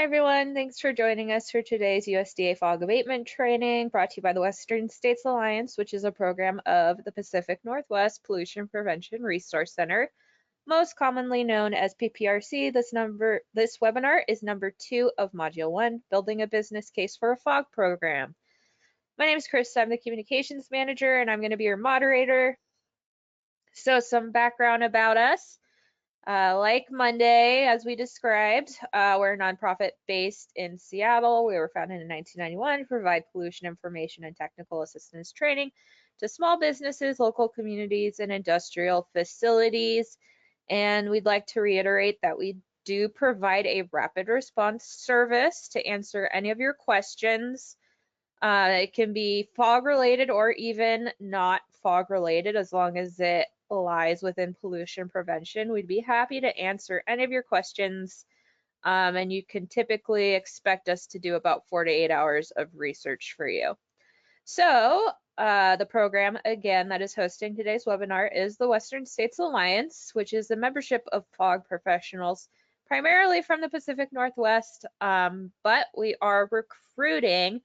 everyone. Thanks for joining us for today's USDA Fog Abatement Training brought to you by the Western States Alliance, which is a program of the Pacific Northwest Pollution Prevention Resource Center, most commonly known as PPRC. This webinar is number 2 of Module 1, Building a Business Case for a Fog Program. My name is Chris. I'm the Communications Manager, and I'm going to be your moderator. So some background about us. Like Monday, as we described, we're a nonprofit based in Seattle. We were founded in 1991 to provide pollution information and technical assistance training to small businesses, local communities, and industrial facilities. And we'd like to reiterate that we do provide a rapid response service to answer any of your questions. It can be fog related or even not fog related, as long as it lies within pollution prevention. We'd be happy to answer any of your questions, and you can typically expect us to do about 4 to 8 hours of research for you. So the program, again, that is hosting today's webinar is the Western States Alliance, which is a membership of fog professionals, primarily from the Pacific Northwest, but we are recruiting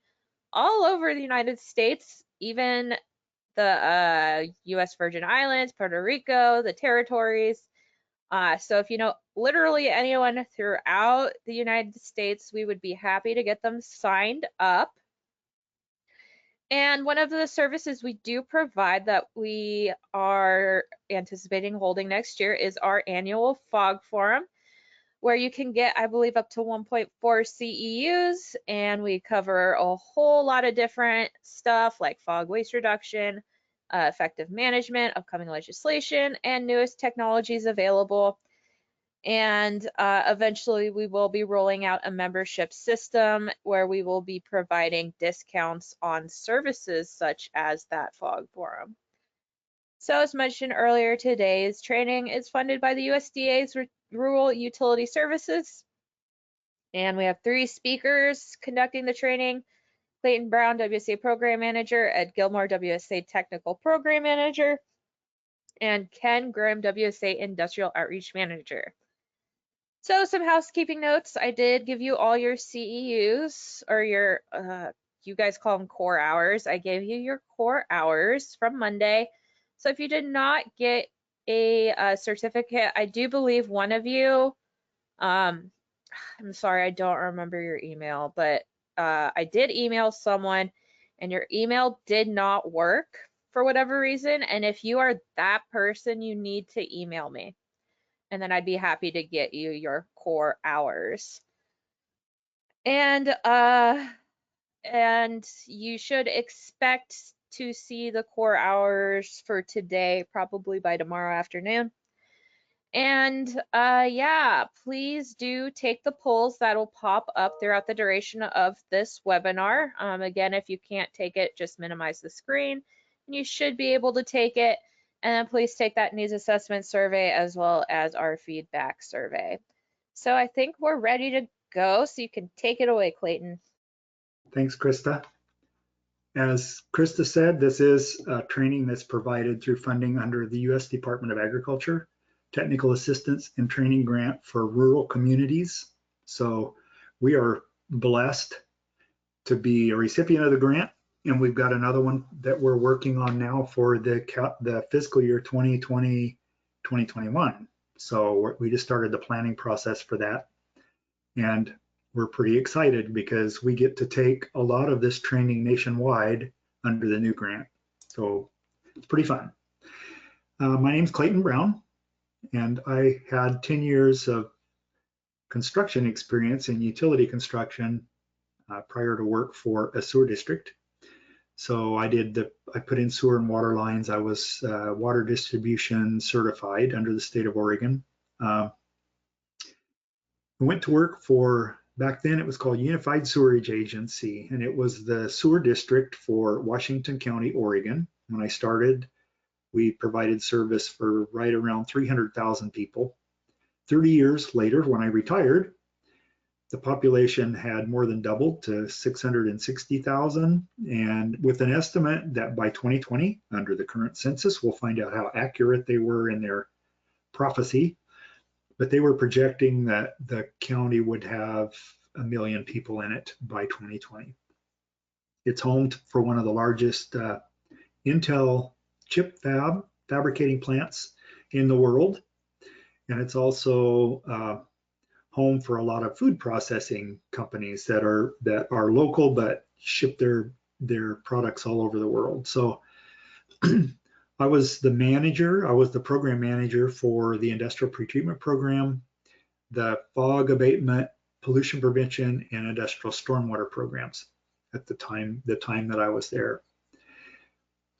all over the United States, even the U.S. Virgin Islands, Puerto Rico, the territories. So if you know literally anyone throughout the United States, we would be happy to get them signed up. And one of the services we do provide that we are anticipating holding next year is our annual Fog Forum, where you can get, I believe, up to 1.4 CEUs, and we cover a whole lot of different stuff like fog waste reduction, effective management, upcoming legislation, and newest technologies available. And eventually we will be rolling out a membership system where we will be providing discounts on services such as that Fog Forum. So as mentioned earlier, today's training is funded by the USDA's Rural Utility Services. And we have 3 speakers conducting the training: Clayton Brown, WSA Program Manager, Ed Gilmore, WSA Technical Program Manager, and Ken Grimm, WSA Industrial Outreach Manager. So some housekeeping notes. I did give you all your CEUs, or your, you guys call them core hours. I gave you your core hours from Monday. So if you did not get a certificate, I do believe one of you, I'm sorry, I don't remember your email, but I did email someone and your email did not work for whatever reason. And if you are that person, you need to email me, and then I'd be happy to get you your core hours. And you should expect to see the core hours for today, probably by tomorrow afternoon. And yeah, please do take the polls that'll pop up throughout the duration of this webinar. Again, if you can't take it, just minimize the screen and you should be able to take it. And then please take that needs assessment survey as well as our feedback survey. So I think we're ready to go, so you can take it away, Clayton. Thanks, Krista. As Krista said, this is training that's provided through funding under the U.S. Department of Agriculture Technical Assistance and Training Grant for Rural Communities. So we are blessed to be a recipient of the grant, and we've got another one that we're working on now for the fiscal year 2020-2021. So we just started the planning process for that, and we're pretty excited because we get to take a lot of this training nationwide under the new grant. So it's pretty fun. My name's Clayton Brown, and I had 10 years of construction experience in utility construction prior to work for a sewer district. So I put in sewer and water lines. I was water distribution certified under the state of Oregon. I went to work for, back then it was called Unified Sewerage Agency, and it was the sewer district for Washington County, Oregon. When I started, we provided service for right around 300,000 people. 30 years later, when I retired, the population had more than doubled to 660,000, and with an estimate that by 2020, under the current census, we'll find out how accurate they were in their prophecy, but they were projecting that the county would have 1 million people in it by 2020. It's home for one of the largest Intel chip fabricating plants in the world. And it's also home for a lot of food processing companies that are local but ship their products all over the world. So I was the program manager for the industrial pretreatment program, the fog abatement, pollution prevention, and industrial stormwater programs at the time that I was there.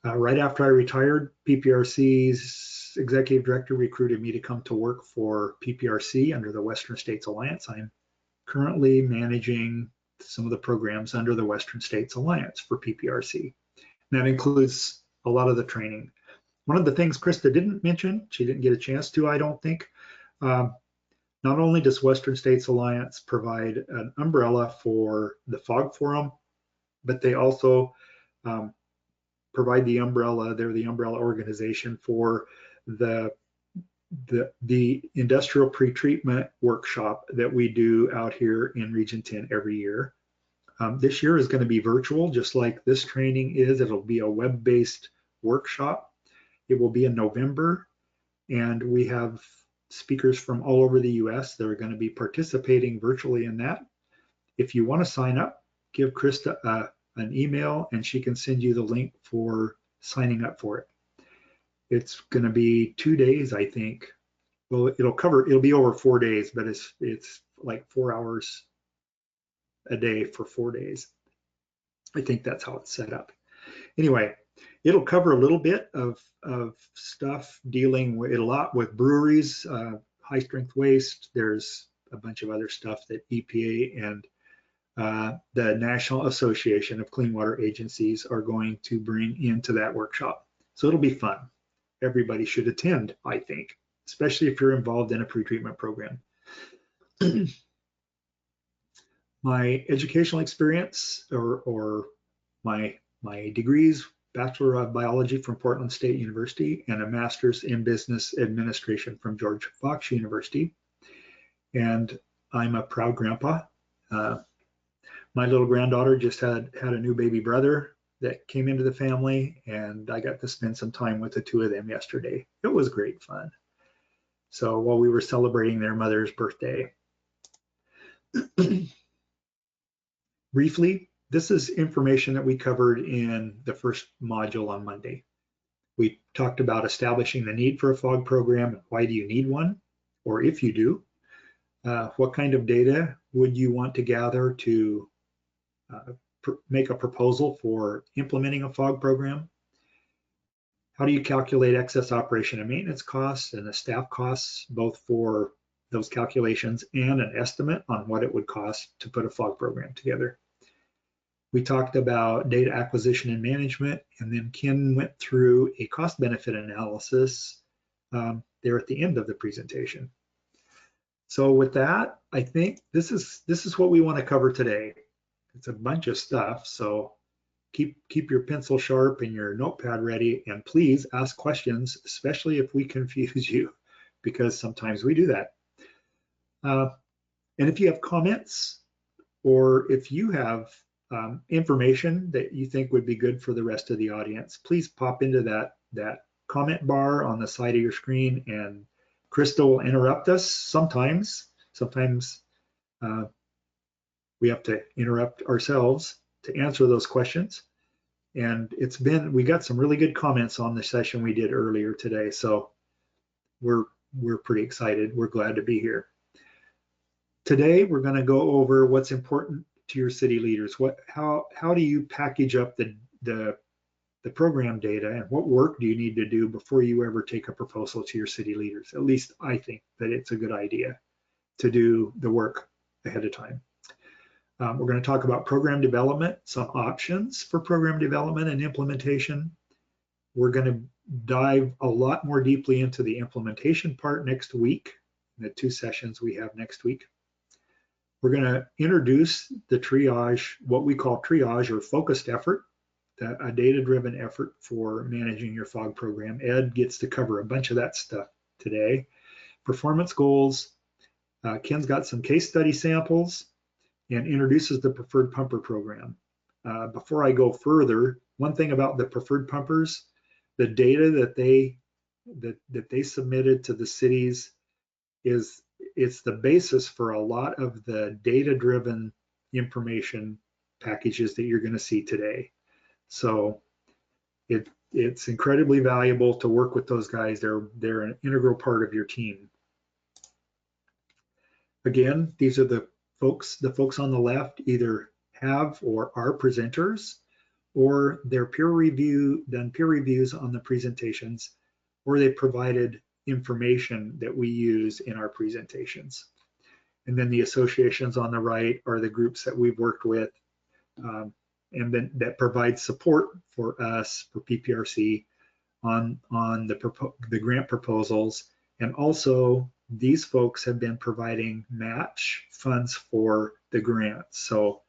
Right after I retired, PPRC's executive director recruited me to come to work for PPRC under the Western States Alliance. I'm currently managing some of the programs under the Western States Alliance for PPRC. And that includes a lot of the training. One of the things Krista didn't mention, she didn't get a chance to, I don't think, not only does Western States Alliance provide an umbrella for the Fog Forum, but they also provide the umbrella. They're the umbrella organization for the industrial pretreatment workshop that we do out here in Region 10 every year. This year is going to be virtual, just like this training is. It'll be a web-based workshop. It will be in November, and we have speakers from all over the US that are going to be participating virtually in that. If you want to sign up, give Krista an email and she can send you the link for signing up for it. It's going to be 2 days, I think. Well, it'll be over 4 days, but it's like 4 hours a day for 4 days. I think that's how it's set up. Anyway, it'll cover a little bit of stuff dealing with a lot with breweries, high strength waste. There's a bunch of other stuff that EPA and the National Association of Clean Water Agencies are going to bring into that workshop. So it'll be fun. Everybody should attend, I think, especially if you're involved in a pretreatment program. My educational experience or my degrees, Bachelor of Biology from Portland State University and a Master's in Business Administration from George Fox University. And I'm a proud grandpa. My little granddaughter just had a new baby brother that came into the family, and I got to spend some time with the two of them yesterday. It was great fun. So while we were celebrating their mother's birthday. Briefly, this is information that we covered in the first module on Monday. We talked about establishing the need for a FOG program. Why do you need one? Or if you do, what kind of data would you want to gather to make a proposal for implementing a FOG program? How do you calculate excess operation and maintenance costs and the staff costs, both for those calculations and an estimate on what it would cost to put a FOG program together? We talked about data acquisition and management, and then Ken went through a cost benefit analysis there at the end of the presentation. So with that, I think this is what we want to cover today. It's a bunch of stuff, so keep your pencil sharp and your notepad ready, and please ask questions, especially if we confuse you, because sometimes we do that. And if you have comments, or if you have information that you think would be good for the rest of the audience, please pop into that comment bar on the side of your screen, and Krista will interrupt us sometimes. Sometimes we have to interrupt ourselves to answer those questions. And we got some really good comments on the session we did earlier today. So we're pretty excited. We're glad to be here. Today, we're going to go over what's important to your city leaders. How do you package up the program data, and what work do you need to do before you ever take a proposal to your city leaders? At least I think that it's a good idea to do the work ahead of time. We're going to talk about program development, some options for program development and implementation. We're going to dive a lot more deeply into the implementation part next week, the 2 sessions we have next week. We're going to introduce the triage, what we call triage or focused effort, a data-driven effort for managing your FOG program. Ed gets to cover a bunch of that stuff today. Performance goals. Ken's got some case study samples, and introduces the preferred pumper program. Before I go further, one thing about the preferred pumpers, the data that they submitted to the cities it's the basis for a lot of the data-driven information packages that you're going to see today. So it's incredibly valuable to work with those guys. They're an integral part of your team. Again, these are the folks on the left either have or are presenters, or they're done peer reviews on the presentations, or they provided information that we use in our presentations. And then the associations on the right are the groups that we've worked with, and then that provide support for us, for PPRC, on the grant proposals. And also, these folks have been providing match funds for the grants. So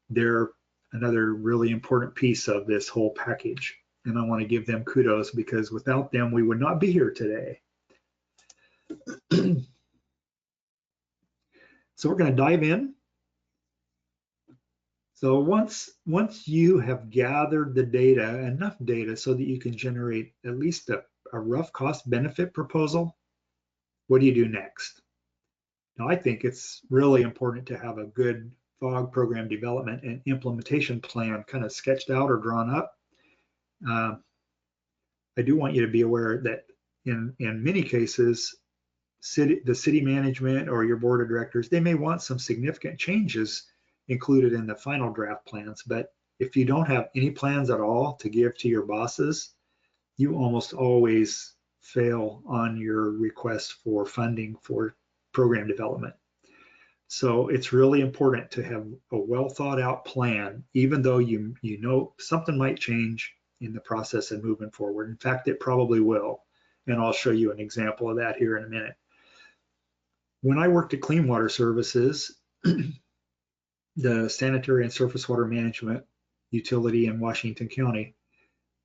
they're another really important piece of this whole package. And I want to give them kudos, because without them, we would not be here today. So we're going to dive in. So once you have gathered the data, enough data so that you can generate at least a rough cost benefit proposal, what do you do next? Now, I think it's really important to have a good FOG program development and implementation plan kind of sketched out or drawn up. I do want you to be aware that in many cases, the city management or your board of directors, they may want some significant changes included in the final draft plans. But if you don't have any plans at all to give to your bosses, you almost always fail on your request for funding for program development. So it's really important to have a well thought out plan, even though you know something might change in the process of moving forward. In fact, it probably will. And I'll show you an example of that here in a minute. When I worked at Clean Water Services, the sanitary and surface water management utility in Washington County,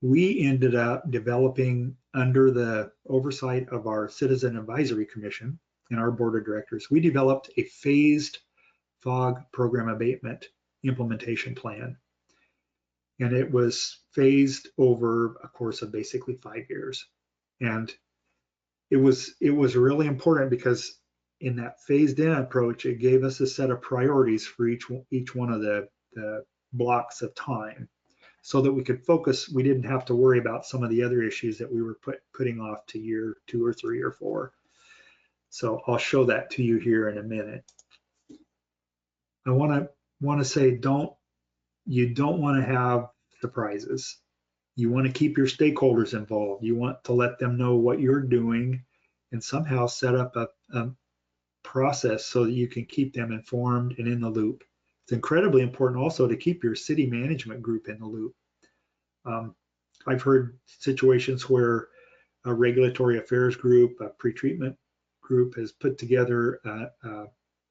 we ended up developing, under the oversight of our Citizen Advisory Commission and our board of directors, we developed a phased FOG program abatement implementation plan. And it was phased over a course of basically 5 years. And it was really important, because in that phased in approach, it gave us a set of priorities for each one of the blocks of time, so that we could focus. We didn't have to worry about some of the other issues that we were putting off to year 2 or 3 or 4. So I'll show that to you here in a minute. I want to say, you don't want to have surprises. You want to keep your stakeholders involved. You want to let them know what you're doing, and somehow set up a process so that you can keep them informed and in the loop. It's incredibly important also to keep your city management group in the loop. I've heard situations where a regulatory affairs group, a pretreatment group, has put together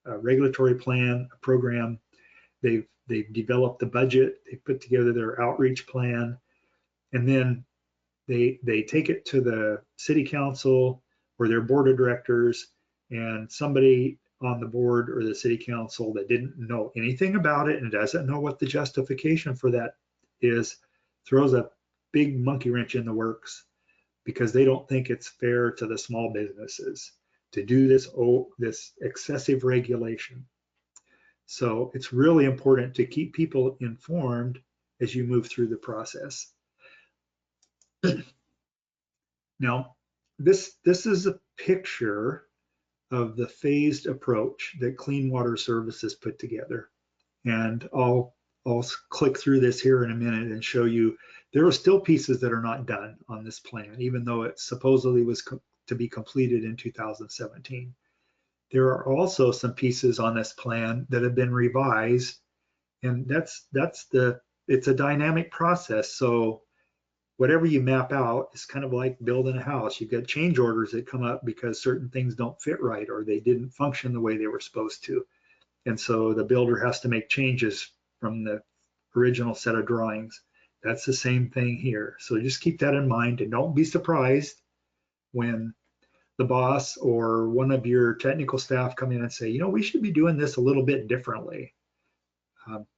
a regulatory plan, a program. They've developed the budget, they put together their outreach plan, and then they take it to the city council or their board of directors, and somebody on the board or the city council that didn't know anything about it and doesn't know what the justification for that is, throws a big monkey wrench in the works, because they don't think it's fair to the small businesses to do this excessive regulation. So it's really important to keep people informed as you move through the process. Now, this is a picture of the phased approach that Clean Water Services put together. And I'll click through this here in a minute and show you there are still pieces that are not done on this plan, even though it supposedly was to be completed in 2017. There are also some pieces on this plan that have been revised, and it's a dynamic process. So whatever you map out is kind of like building a house. You've got change orders that come up because certain things don't fit right, or they didn't function the way they were supposed to. And so the builder has to make changes from the original set of drawings. That's the same thing here. So just keep that in mind, and don't be surprised when the boss or one of your technical staff come in and say, we should be doing this a little bit differently.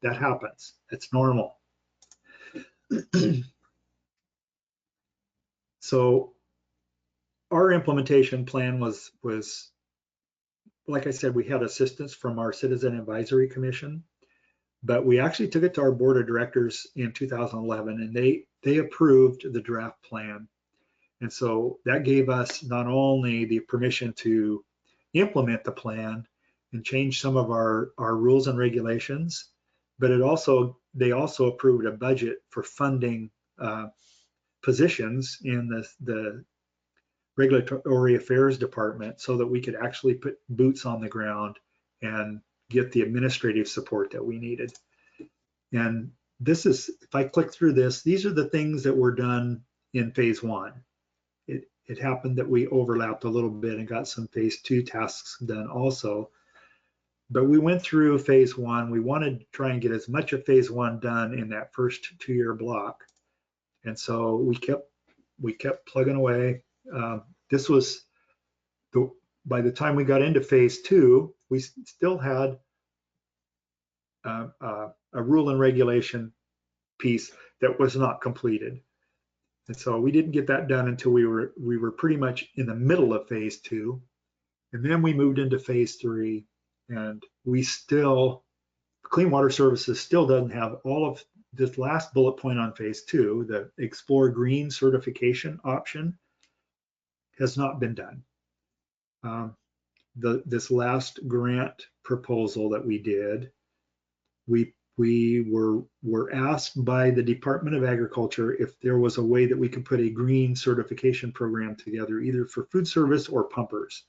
That happens. It's normal. So our implementation plan was, like I said, we had assistance from our Citizen Advisory Commission, but we actually took it to our board of directors in 2011, and they approved the draft plan. And so that gave us not only the permission to implement the plan and change some of our rules and regulations, but they also approved a budget for funding positions in the regulatory affairs department so that we could actually put boots on the ground and get the administrative support that we needed. And this is, if I click through this, these are the things that were done in phase one. It happened that we overlapped a little bit and got some phase two tasks done also. But we went through phase one. We wanted to try and get as much of phase one done in that first 2-year block. And so we kept plugging away. This was by the time we got into phase two, we still had a rule and regulation piece that was not completed. And so we didn't get that done until we were pretty much in the middle of phase two. And then we moved into phase three, and Clean Water Services still doesn't have all of this last bullet point on phase two, the Explore Green certification option has not been done. This last grant proposal that we did, we were asked by the Department of Agriculture if there was a way that we could put a green certification program together, either for food service or pumpers.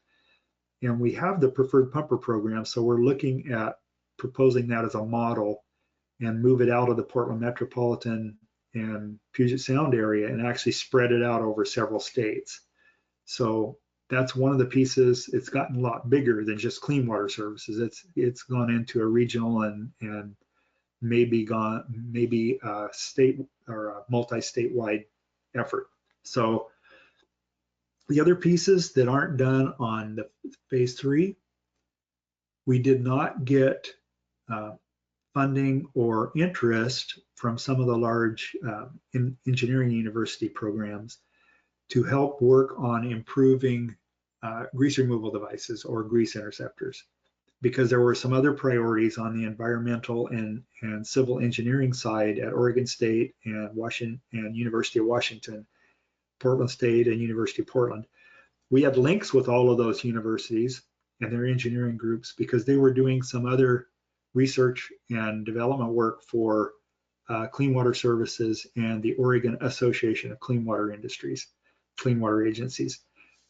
And we have the preferred pumper program, so we're looking at proposing that as a model and move it out of the Portland metropolitan and Puget Sound area and actually spread it out over several states. So that's one of the pieces. It's gotten a lot bigger than just Clean Water Services. It's gone into a regional and maybe a state or a multi-statewide effort. So the other pieces that aren't done on the phase three, we did not get funding or interest from some of the large engineering university programs to help work on improving grease removal devices or grease interceptors, because there were some other priorities on the environmental and civil engineering side at Oregon State and Washington and University of Washington, Portland State and University of Portland. We had links with all of those universities and their engineering groups because they were doing some other research and development work for Clean Water Services and the Oregon Association of Clean Water Industries, Clean Water Agencies.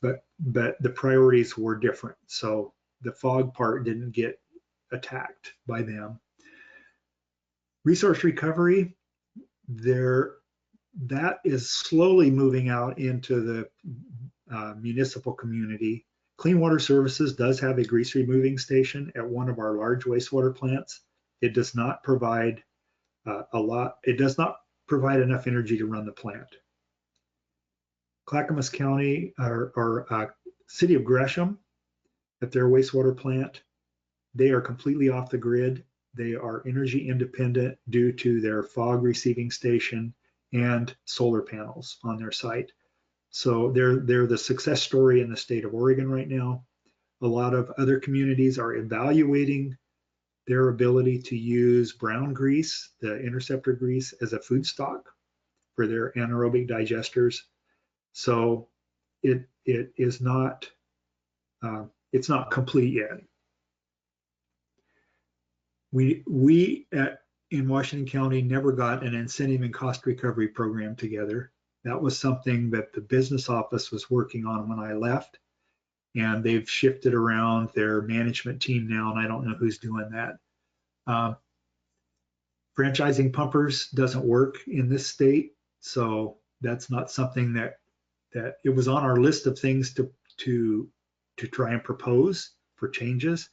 But the priorities were different. So the fog part didn't get attacked by them. Resource recovery, that is slowly moving out into the municipal community. Clean Water Services does have a grease removing station at one of our large wastewater plants. It does not provide it does not provide enough energy to run the plant. Clackamas County or City of Gresham, at their wastewater plant, they are completely off the grid. They are energy independent due to their fog receiving station and solar panels on their site. So they're the success story in the state of Oregon right now. A lot of other communities are evaluating their ability to use brown grease, the interceptor grease, as a food stock for their anaerobic digesters. So it is not it's not complete yet. We in Washington County never got an incentive and cost recovery program together. That was something that the business office was working on when I left, and they've shifted around their management team now, and I don't know who's doing that. Franchising pumpers doesn't work in this state, so that's not something that it was on our list of things to try and propose for changes,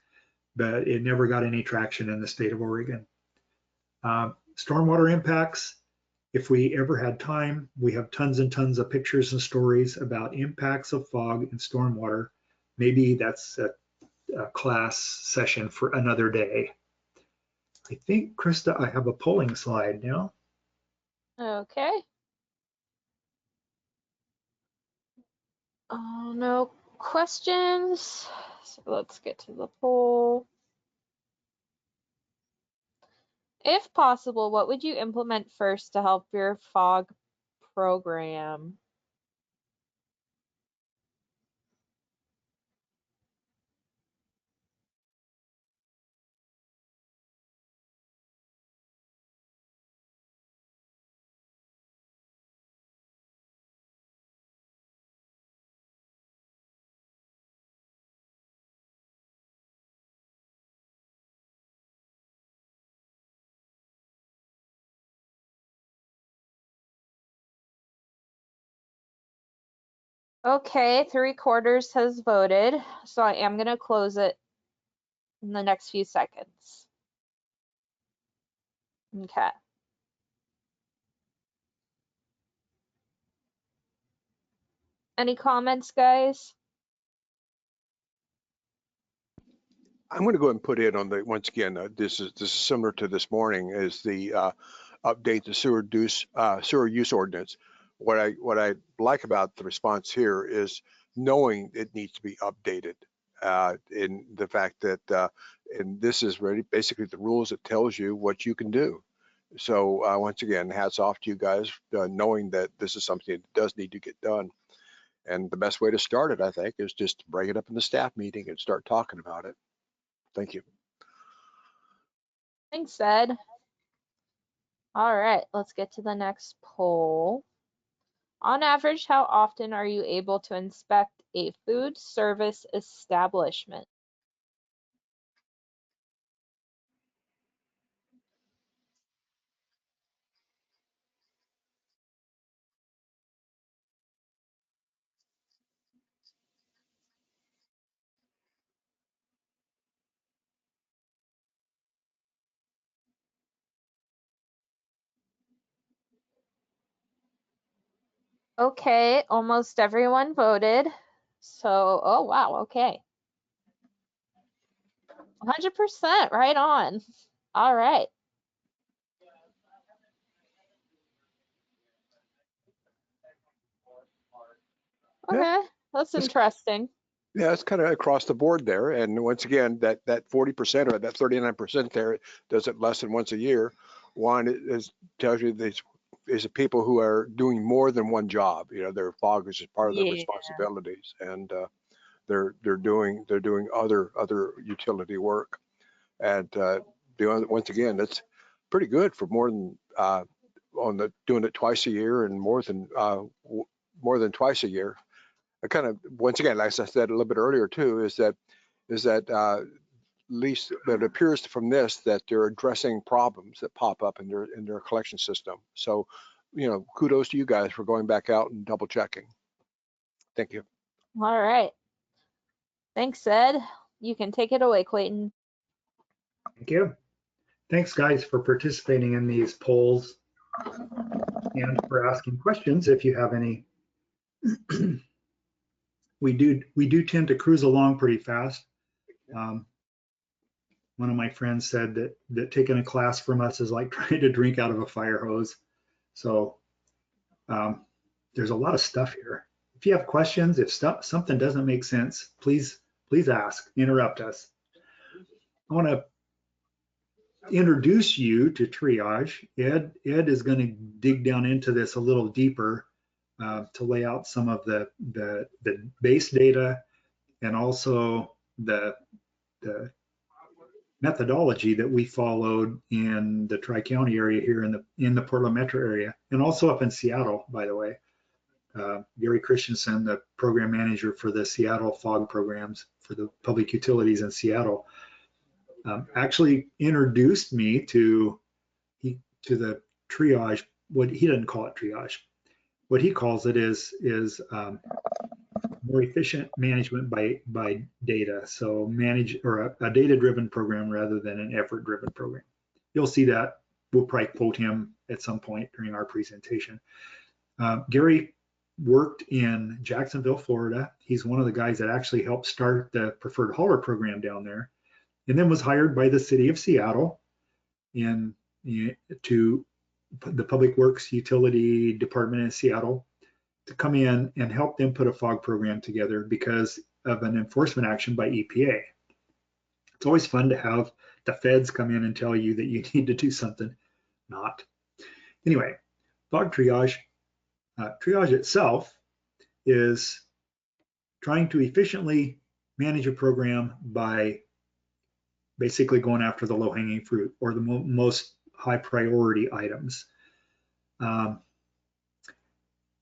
but it never got any traction in the state of Oregon. Stormwater impacts, if we ever had time, we have tons and tons of pictures and stories about impacts of fog and stormwater. Maybe that's a class session for another day. I think, Krista, I have a polling slide now. Okay. No questions. So let's get to the poll. If possible, what would you implement first to help your fog program? Okay, 3/4 has voted, so I am going to close it in the next few seconds. Okay. Any comments, guys? I'm going to go ahead and put in on the, once again, this is similar to this morning, is the update the sewer use ordinance. What I like about the response here is knowing it needs to be updated, in the fact that and this is really basically the rules that tells you what you can do. So once again, hats off to you guys, knowing that this is something that does need to get done. And the best way to start it, I think, is just to bring it up in the staff meeting and start talking about it. Thank you. Thanks, Ed. All right, let's get to the next poll. On average, how often are you able to inspect a food service establishment? Okay, almost everyone voted. So, oh wow, okay. 100%, right on. All right. Okay, that's interesting. Yeah, it's kind of across the board there. And once again, that 40% or that 39% there does it less than once a year. One is tells you these is the people who are doing more than one job. You know, their foggers is part of their Yeah. responsibilities, and they're doing other utility work. And once again, that's pretty good for more than doing it twice a year and more than twice a year. I kind of, once again, like I said a little bit earlier too, is that at least it appears from this that they're addressing problems that pop up in their collection system. So, you know, kudos to you guys for going back out and double checking. Thank you. All right. Thanks, Ed. You can take it away, Clayton. Thank you. Thanks, guys, for participating in these polls and for asking questions if you have any. We do tend to cruise along pretty fast. One of my friends said that taking a class from us is like trying to drink out of a fire hose. So there's a lot of stuff here. If you have questions, if something doesn't make sense, please ask, interrupt us. I want to introduce you to triage. Ed is going to dig down into this a little deeper to lay out some of the base data and also the methodology that we followed in the Tri-County area here in the Portland metro area, and also up in Seattle, by the way. Gary Christensen, the program manager for the Seattle fog programs for the public utilities in Seattle, actually introduced me to the triage. What he doesn't call it triage. What he calls it is more efficient management by data. So manage, or a data-driven program rather than an effort-driven program. You'll see that. We'll probably quote him at some point during our presentation. Gary worked in Jacksonville, Florida. He's one of the guys that actually helped start the preferred hauler program down there, and then was hired by the city of Seattle to the Public Works Utility Department in Seattle to come in and help them put a fog program together because of an enforcement action by EPA. It's always fun to have the feds come in and tell you that you need to do something. Not. Anyway, fog triage. Triage itself is trying to efficiently manage a program by basically going after the low-hanging fruit or the most high priority items. I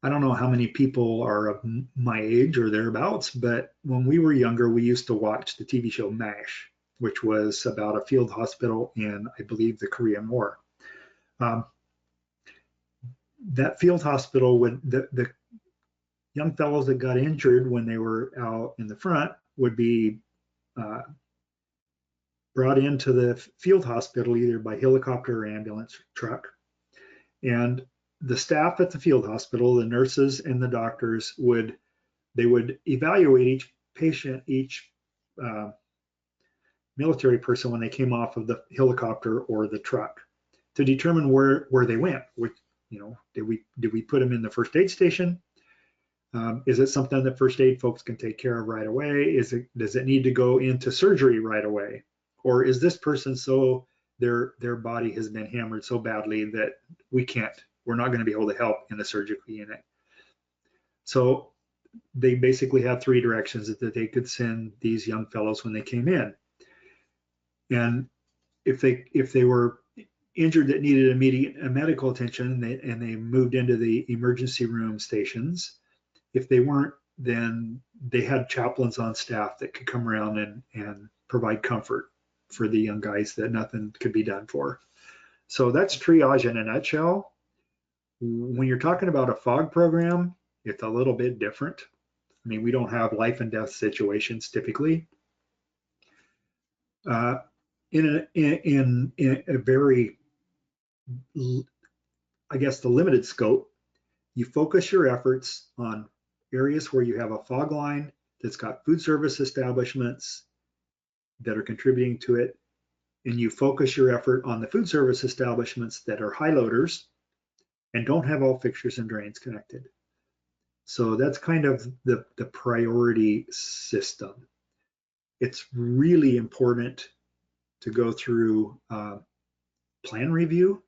don't know how many people are of my age or thereabouts, but when we were younger, we used to watch the TV show MASH, which was about a field hospital in, I believe, the Korean War. That field hospital, the young fellows that got injured when they were out in the front would be brought into the field hospital either by helicopter or ambulance truck. And the staff at the field hospital, the nurses and the doctors would evaluate each patient, each military person when they came off of the helicopter or the truck to determine where they went. Which, did we put them in the first aid station? Is it something that first aid folks can take care of right away? Does it need to go into surgery right away? Or is this person so their body has been hammered so badly that we're not going to be able to help in the surgical unit? So they basically had three directions that they could send these young fellows when they came in. And if they were injured that needed immediate medical attention and they moved into the emergency room stations, if they weren't, then they had chaplains on staff that could come around and provide comfort for the young guys that nothing could be done for. So that's triage in a nutshell. When you're talking about a fog program, it's a little bit different. I mean, we don't have life and death situations typically. In a very, I guess, the limited scope, you focus your efforts on areas where you have a fog line that's got food service establishments that are contributing to it, and you focus your effort on the food service establishments that are high loaders and don't have all fixtures and drains connected. So that's kind of the priority system. It's really important to go through plan review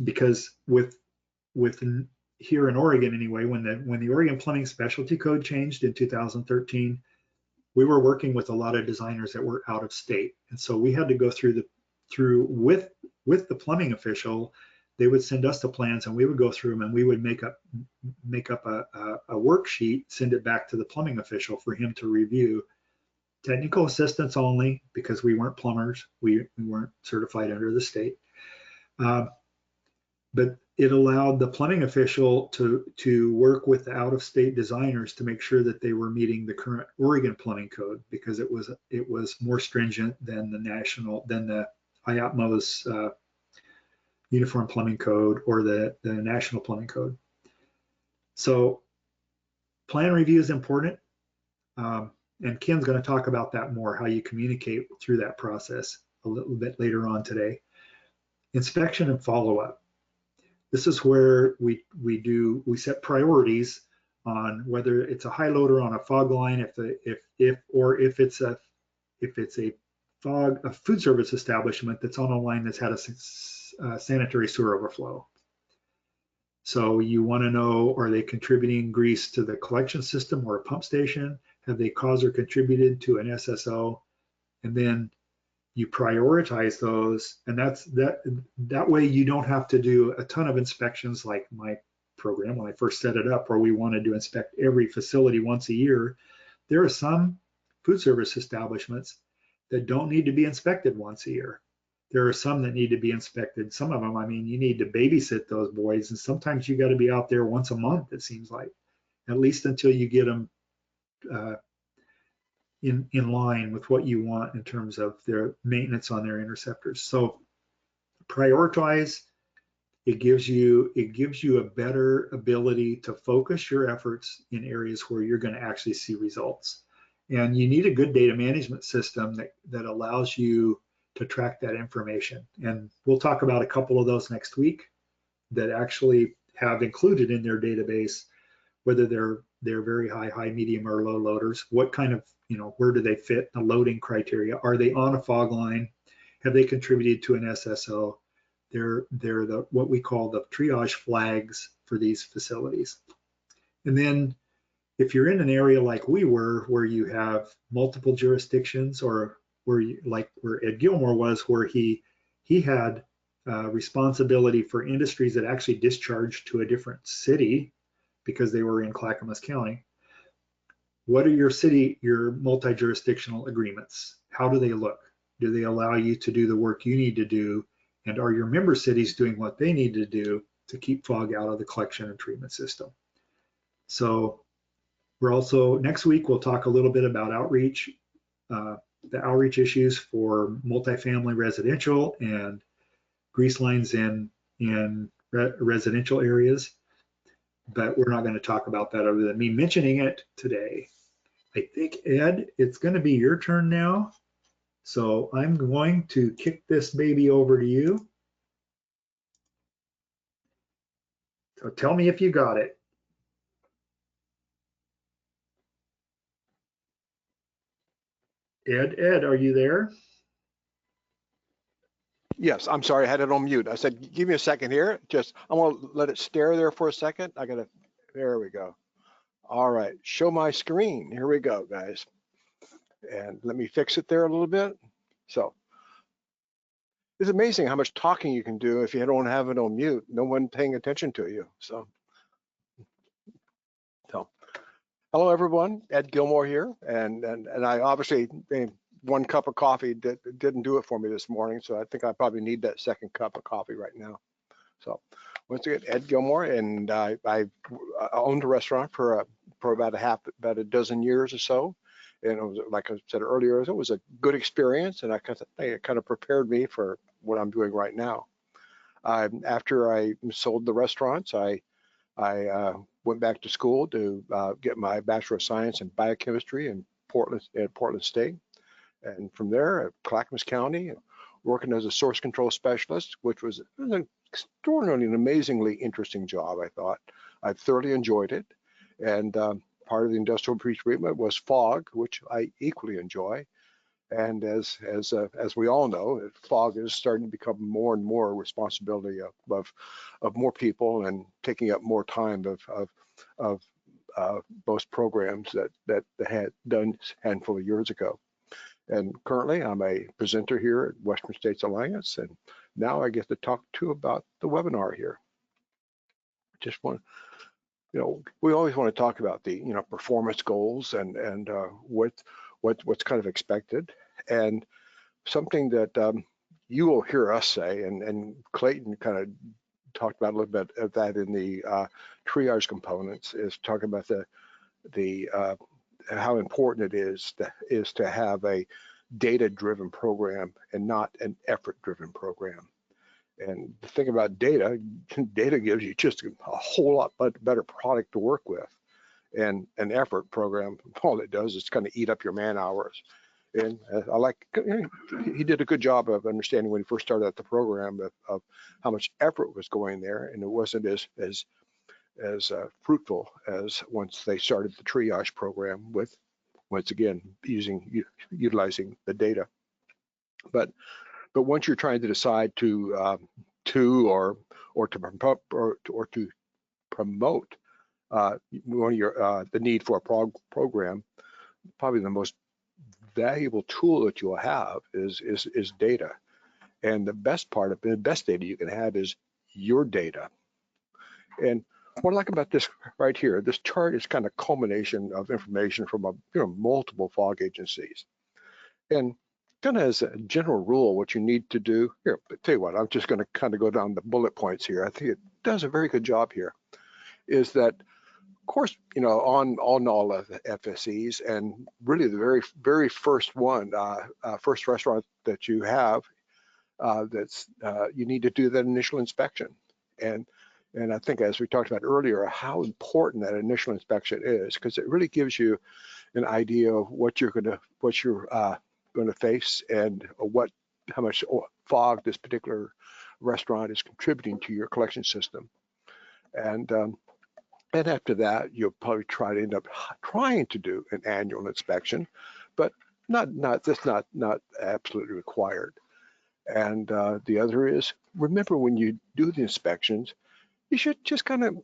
because with here in Oregon anyway, when the Oregon Plumbing Specialty Code changed in 2013, we were working with a lot of designers that were out of state, and so we had to go through with the plumbing official. They would send us the plans, and we would go through them, and we would make up a worksheet, send it back to the plumbing official for him to review. Technical assistance only, because we weren't plumbers, we weren't certified under the state. But it allowed the plumbing official to work with the out-of-state designers to make sure that they were meeting the current Oregon plumbing code, because it was more stringent than the IAPMO's Uniform Plumbing Code or the National Plumbing Code. So plan review is important, and Ken's going to talk about that more, how you communicate through that process a little bit later on today. Inspection and follow-up. This is where we set priorities on whether it's a high loader on a fog line, if it's a food service establishment that's on a line that's had a sanitary sewer overflow. So you want to know, are they contributing grease to the collection system or a pump station? Have they caused or contributed to an SSO? And then you prioritize those, and that way you don't have to do a ton of inspections like my program when I first set it up, where we wanted to inspect every facility once a year. There are some food service establishments that don't need to be inspected once a year. There are some that need to be inspected. Some of them, I mean, you need to babysit those boys, and sometimes you got to be out there once a month, it seems like, at least until you get them in line with what you want in terms of their maintenance on their interceptors. So prioritize. It gives you a better ability to focus your efforts in areas where you're going to actually see results. And you need a good data management system that allows you to track that information. And we'll talk about a couple of those next week that actually have included in their database whether they're very high, medium, or low loaders, what kind of, where do they fit the loading criteria? Are they on a fog line? Have they contributed to an SSO? They're what we call the triage flags for these facilities. And then if you're in an area like we were, where you have multiple jurisdictions, or like where Ed Gilmore was, where he had responsibility for industries that actually discharged to a different city because they were in Clackamas County. What are your multi-jurisdictional agreements? How do they look? Do they allow you to do the work you need to do? And are your member cities doing what they need to do to keep fog out of the collection and treatment system? So we're also, next week, we'll talk a little bit about outreach, the outreach issues for multifamily residential and grease lines in residential areas. But we're not going to talk about that other than me mentioning it today. I think, Ed, it's going to be your turn now. So I'm going to kick this baby over to you. So tell me if you got it. Ed, are you there? Yes, I'm sorry, I had it on mute. I said, give me a second here. I want to let it stare there for a second. There we go. All right, show my screen. Here we go, guys. And let me fix it there a little bit. So it's amazing how much talking you can do if you don't have it on mute. No one paying attention to you. So hello, everyone. Ed Gilmore here. And I obviously, one cup of coffee didn't do it for me this morning. So I think I probably need that second cup of coffee right now. So once again, Ed Gilmore, and I owned a restaurant for about a dozen years or so. And it was, like I said earlier, it was a good experience, and it kind of prepared me for what I'm doing right now. After I sold the restaurants, I went back to school to get my Bachelor of Science in Biochemistry in Portland State. And from there, at Clackamas County, working as a source control specialist, which was an extraordinarily and amazingly interesting job, I thought. I thoroughly enjoyed it. And part of the industrial pretreatment was fog, which I equally enjoy. And as we all know, fog is starting to become more and more responsibility of more people and taking up more time of most programs that they had done a handful of years ago. And currently, I'm a presenter here at Western States Alliance, and now I get to talk to about the webinar here. Just want, we always want to talk about the performance goals and what's kind of expected, and something that you will hear us say, and Clayton kind of talked about a little bit of that in the triage components, is talking about the how important it is to have a data-driven program and not an effort-driven program. And the thing about data gives you just a whole lot better product to work with. And an effort program, all it does is kind of eat up your man hours. And he did a good job of understanding when he first started out the program of how much effort was going there, and it wasn't as fruitful as once they started the triage program with, once again, utilizing the data. But once you're trying to decide to promote one of your the need for a program, probably the most valuable tool that you'll have is data. And the best data you can have is your data. And what I like about this right here, this chart is kind of culmination of information from multiple fog agencies. And kind of as a general rule, what you need to do here, but tell you what, I'm just going to kind of go down the bullet points here. I think it does a very good job here. Is that, of course, on all of the FSEs, and really the very first one, first restaurant that you have, you need to do that initial inspection. And I think, as we talked about earlier, how important that initial inspection is, because it really gives you an idea of what you're going to face and what fog this particular restaurant is contributing to your collection system. And after that, you'll probably end up trying to do an annual inspection, but that's not absolutely required. And the other is, remember, when you do the inspections, you should just kind of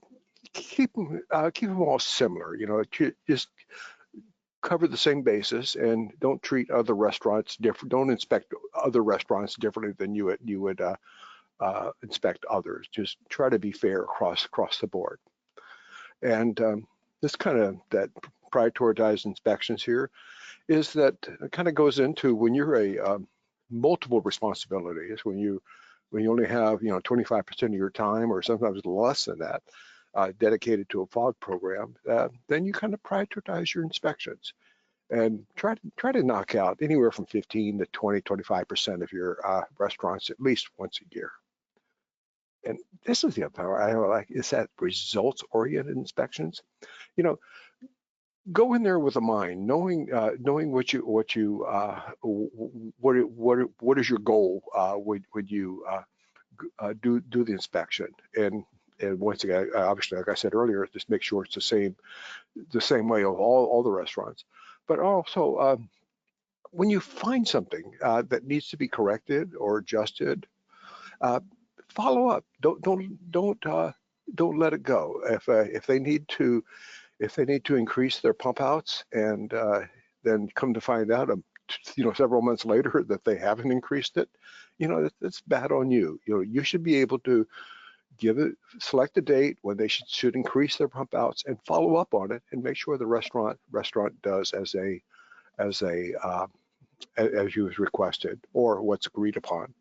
keep them all similar. Just cover the same basis and don't treat other restaurants different. Don't inspect other restaurants differently than you would inspect others. Just try to be fair across the board. And this kind of that prioritized inspections here is that it kind of goes into when you're a multiple responsibilities, when you only have 25% of your time, or sometimes less than that, dedicated to a fog program, then you kind of prioritize your inspections and try to knock out anywhere from 15 to 25% of your restaurants at least once a year. And this is the part I like, is that results-oriented inspections. Go in there with a mind, knowing what is your goal when you do the inspection. And once again, obviously, like I said earlier, just make sure it's the same way of all the restaurants. But also, when you find something that needs to be corrected or adjusted, follow up. Don't let it go. If they need to increase their pump outs, and then come to find out, several months later that they haven't increased it, it's bad on you. You should be able to select a date when they should increase their pump outs and follow up on it and make sure the restaurant does as you was requested or what's agreed upon.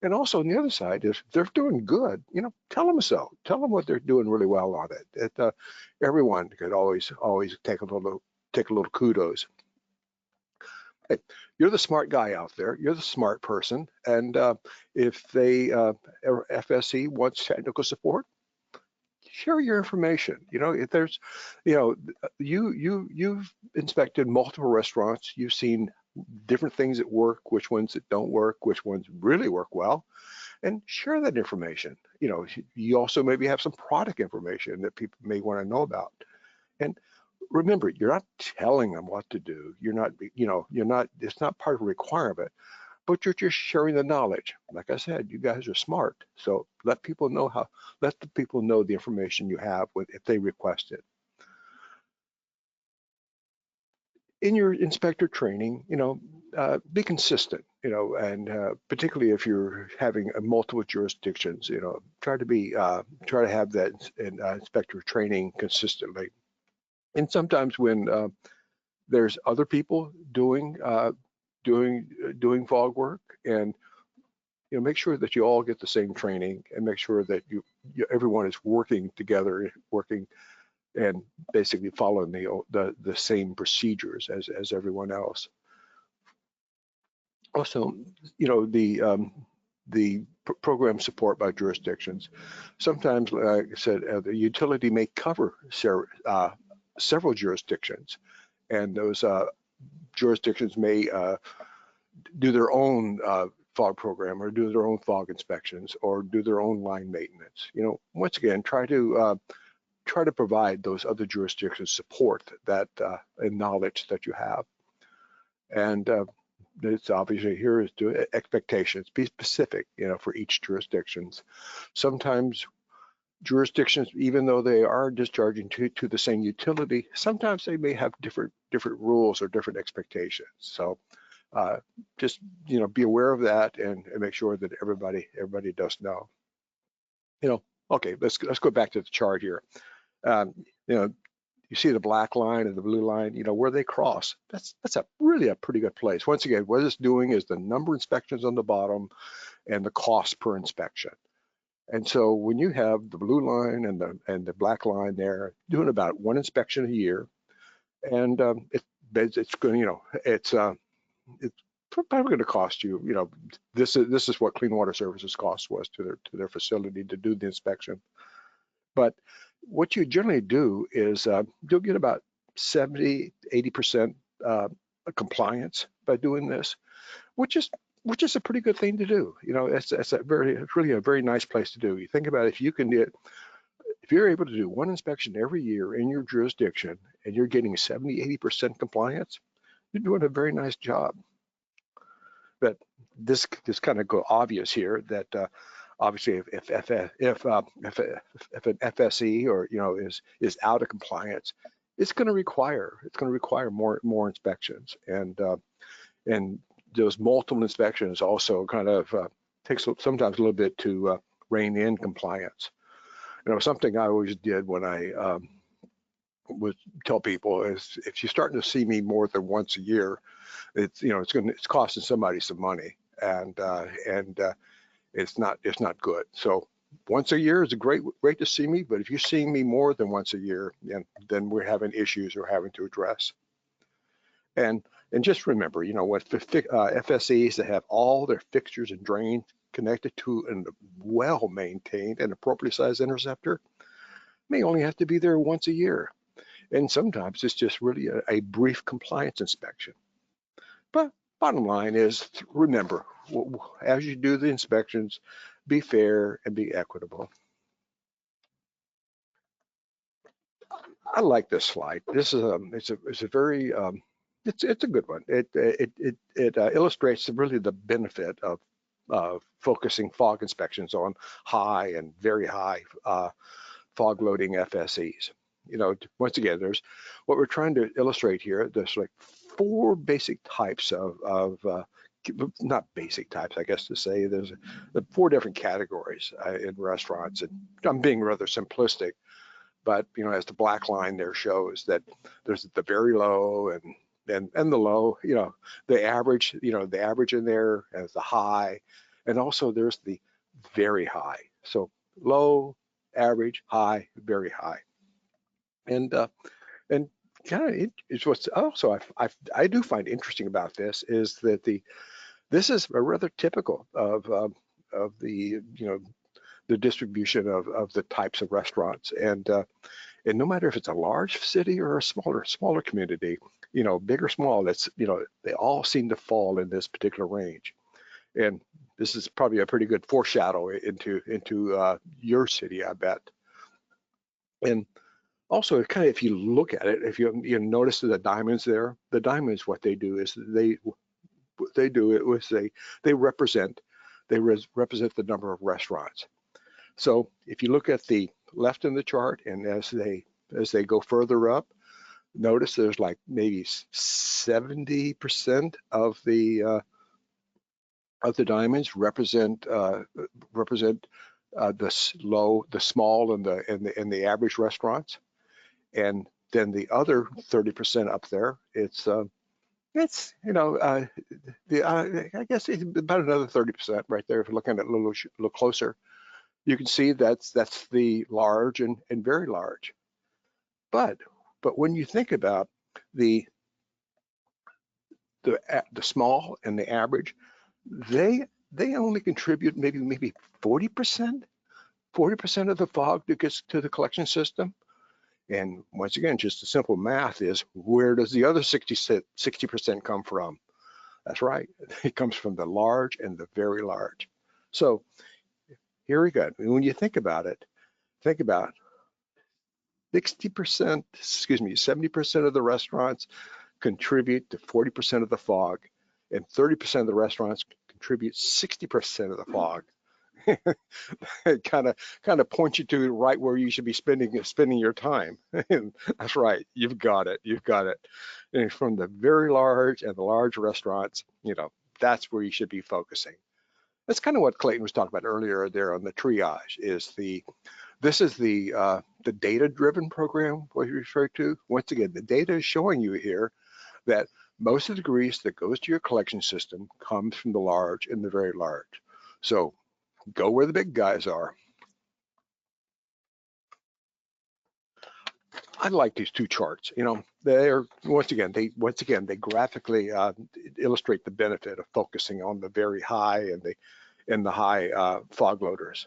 And also on the other side is, if they're doing good, tell them so. Tell them what they're doing really well on it. Everyone could always take a little kudos. Hey, you're the smart guy out there. You're the smart person. And if FSC wants technical support, share your information. If there's, you've inspected multiple restaurants. You've seen different things that work, which ones that don't work, which ones really work well, and share that information. You also maybe have some product information that people may want to know about. And remember, you're not telling them what to do. You're not, it's not part of a requirement, but you're just sharing the knowledge. Like I said, you guys are smart. So let the people know the information you have if they request it. In your inspector training, be consistent, and particularly if you're having multiple jurisdictions, try to have that inspector training consistently. And sometimes when there's other people doing fog work, and make sure that you all get the same training, and make sure that everyone is working together, and basically following the same procedures as everyone else. Also, the program support by jurisdictions. Sometimes, like I said, the utility may cover several jurisdictions, and those jurisdictions may do their own fog program, or do their own fog inspections, or do their own line maintenance. Once again, try to provide those other jurisdictions support that and knowledge that you have. And it's obviously here is to expectations. Be specific, for each jurisdictions. Sometimes jurisdictions, even though they are discharging to the same utility, sometimes they may have different rules or different expectations. So just be aware of that, and make sure that everybody does know. Okay, let's go back to the chart here. You see the black line and the blue line, where they cross. That's really a pretty good place. Once again, what it's doing is the number of inspections on the bottom and the cost per inspection. And so when you have the blue line and the black line there, doing about one inspection a year, and it's going, it's probably going to cost you, this is what Clean Water Services cost was to their facility to do the inspection. But what you generally do is you'll get about 70–80% compliance by doing this, which is which is a pretty good thing to do. You know, it's really a very nice place to do. You think about it, if you're able to do one inspection every year in your jurisdiction and you're getting 70–80% compliance, you're doing a very nice job. But this kind of go obvious here that obviously if an FSE or is out of compliance, it's going to require more inspections, and those multiple inspections also kind of takes sometimes a little bit to rein in compliance. You know, something I always did when I would tell people is, if you're starting to see me more than once a year, it's costing somebody some money, and it's not good. So once a year is great to see me, but if you're seeing me more than once a year, then we're having issues we're having to address. And just remember, what FSEs that have all their fixtures and drains connected to a well-maintained and appropriately sized interceptor may only have to be there once a year. And sometimes it's just really a brief compliance inspection. But bottom line is, remember, as you do the inspections, be fair and be equitable. I like this slide. This is it's a very it's a good one. It illustrates really the benefit of focusing fog inspections on high and very high fog loading FSEs. Once again, there's what we're trying to illustrate here. There's like 4 basic types of not basic types, I guess to say. There's 4 different categories in restaurants, and I'm being rather simplistic. But as the black line there shows, that there's the very low and the low, the average, the average in there as the high, and also there's the very high. So low, average, high, very high. And kind of it's what's also I do find interesting about this is that this is a rather typical of the the distribution of the types of restaurants, and no matter if it's a large city or a smaller community, big or small, they all seem to fall in this particular range. And this is probably a pretty good foreshadow into your city, I bet. And also, kind of, if you look at it, if you notice the diamonds there, the diamonds, what they do is they represent the number of restaurants. So if you look at the left in the chart, and as they go further up, notice there's like maybe 70% of the diamonds represent the small, and the average restaurants, and then the other 30% up there, I guess it's about another 30% right there. If you're looking at it a little closer, you can see that's the large and very large. But when you think about the small and the average, they only contribute maybe 40% of the fog that gets to the collection system. And once again, just the simple math is, where does the other 60% come from? That's right, it comes from the large and the very large. So here we go. When you think about it, think about 70% of the restaurants contribute to 40% of the fog, and 30% of the restaurants contribute 60% of the fog. It kind of points you to right where you should be spending your time. That's right, you've got it. And from the very large and the large restaurants, that's where you should be focusing. That's kind of what Clayton was talking about earlier there on the triage. This is the data-driven program, what you refer to. Once again, the data is showing you here that most of the grease that goes to your collection system comes from the large and the very large. So go where the big guys are. I like these 2 charts. They're once again they graphically illustrate the benefit of focusing on the very high and the high fog loaders.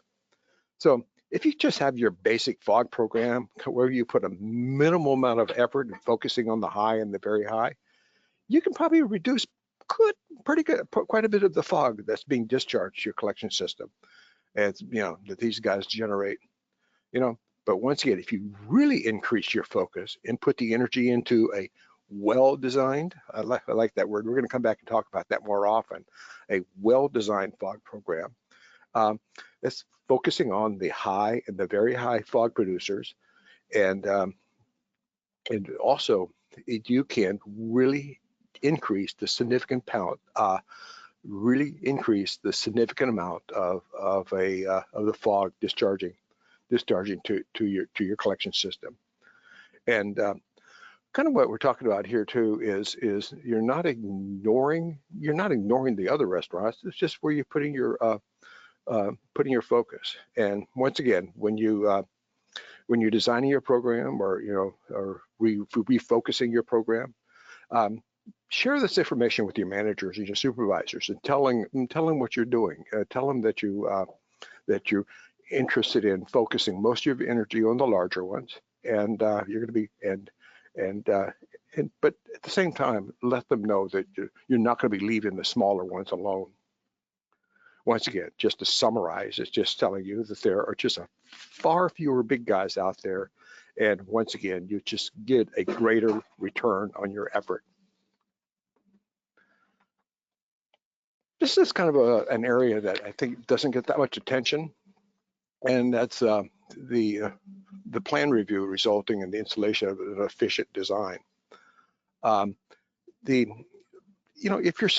So if you just have your basic fog program where you put a minimal amount of effort in focusing on the high and the very high, you can probably reduce could quite a bit of the fog that's being discharged to your collection system, and that these guys generate. But once again, if you really increase your focus and put the energy into a well-designed, I like that word. We're going to come back and talk about that more often. A well-designed fog program that's focusing on the high and the very high fog producers, and also you can really increase the significant amount, of the fog discharging to your collection system. And kind of what we're talking about here too is you're not ignoring the other restaurants. It's just where you're putting your focus. And once again, when you're designing your program, or refocusing your program, share this information with your managers and your supervisors, and tell them what you're doing. Tell them that you're interested in focusing most of your energy on the larger ones, and you're going to be but at the same time, let them know that you're not going to be leaving the smaller ones alone. Once again, just to summarize, it's just telling you that there are just far fewer big guys out there, and once again, you just get a greater return on your effort. This is kind of an area that I think doesn't get that much attention, and that's the plan review resulting in the installation of an efficient design. If your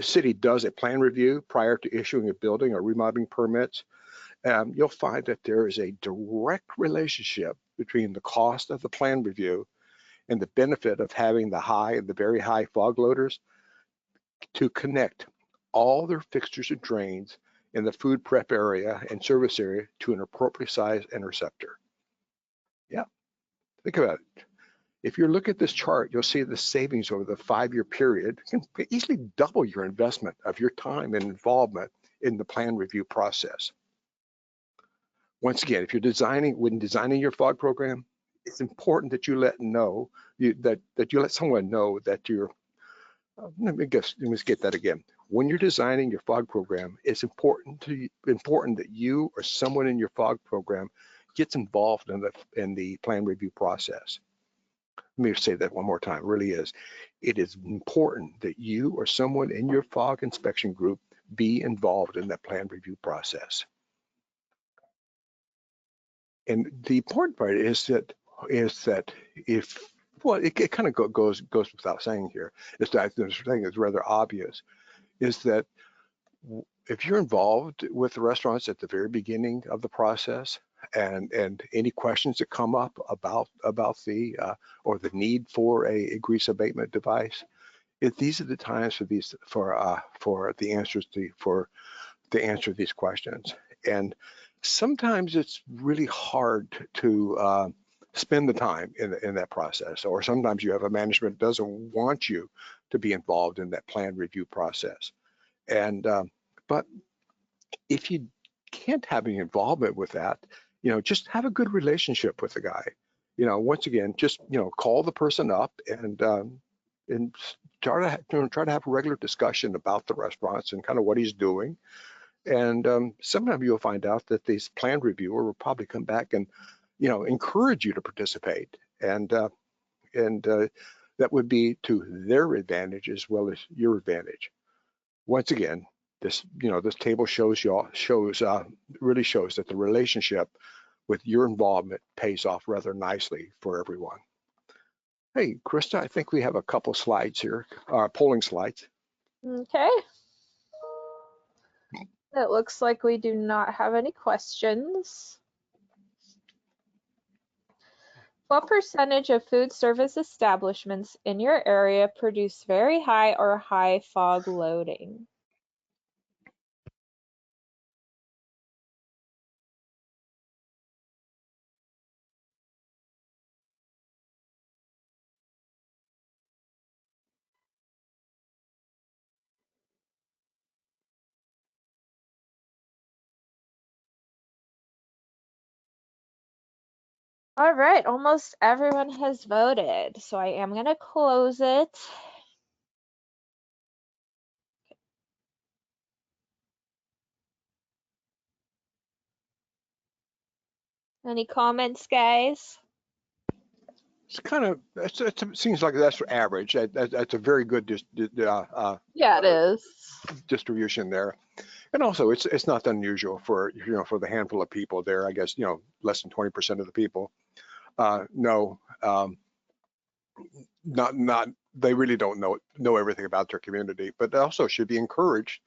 city does a plan review prior to issuing a building or remodeling permits, you'll find that there is a direct relationship between the cost of the plan review and the benefit of having the high and the very high fog loaders to connect all their fixtures and drains in the food prep area and service area to an appropriate size interceptor. Yeah, think about it. If you look at this chart, you'll see the savings over the 5-year period can easily double your investment of your time and involvement in the plan review process. Once again, if you're when designing your fog program, it's important that you let someone know that you're. Let me get that again. When you're designing your fog program, it's important that you or someone in your fog program gets involved in the plan review process. Let me say that one more time. It really is. It is important that you or someone in your fog inspection group be involved in that plan review process. And the important part is that it kind of goes without saying here, is that the thing is rather obvious, is that if you're involved with the restaurants at the very beginning of the process, and any questions that come up about the or the need for a grease abatement device, these are the times for the answers to answer these questions. And sometimes it's really hard to spend the time in that process, or sometimes you have a management that doesn't want you to be involved in that plan review process. And but if you can't have any involvement with that, just have a good relationship with the guy. Once again, just call the person up and try to have a regular discussion about the restaurants and kind of what he's doing. And sometimes you'll find out that this plan reviewer will probably come back and encourage you to participate, and that would be to their advantage as well as your advantage. Once again, this table really shows that the relationship with your involvement pays off rather nicely for everyone. Hey, Krista, I think we have a couple slides here, polling slides. Okay. It looks like we do not have any questions. What percentage of food service establishments in your area produce very high or high fog loading? All right, almost everyone has voted, so I am going to close it. Any comments, guys? It's kind of, it seems like that's average. That's a very good Yeah, it is. distribution there. And also, it's not unusual for, for the handful of people there. I guess, less than 20% of the people know, not they really don't know everything about their community, but they also should be encouraged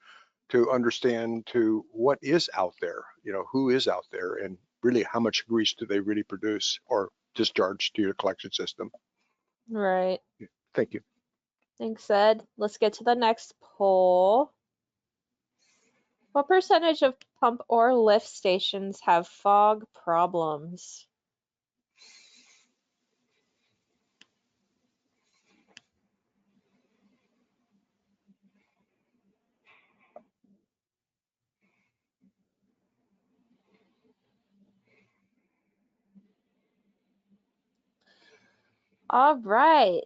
to understand to what is out there, who is out there, and really how much grease do they really produce or discharge to your collection system. Right. Thank you. Thanks, Ed. Let's get to the next poll. What percentage of pump or lift stations have fog problems? All right.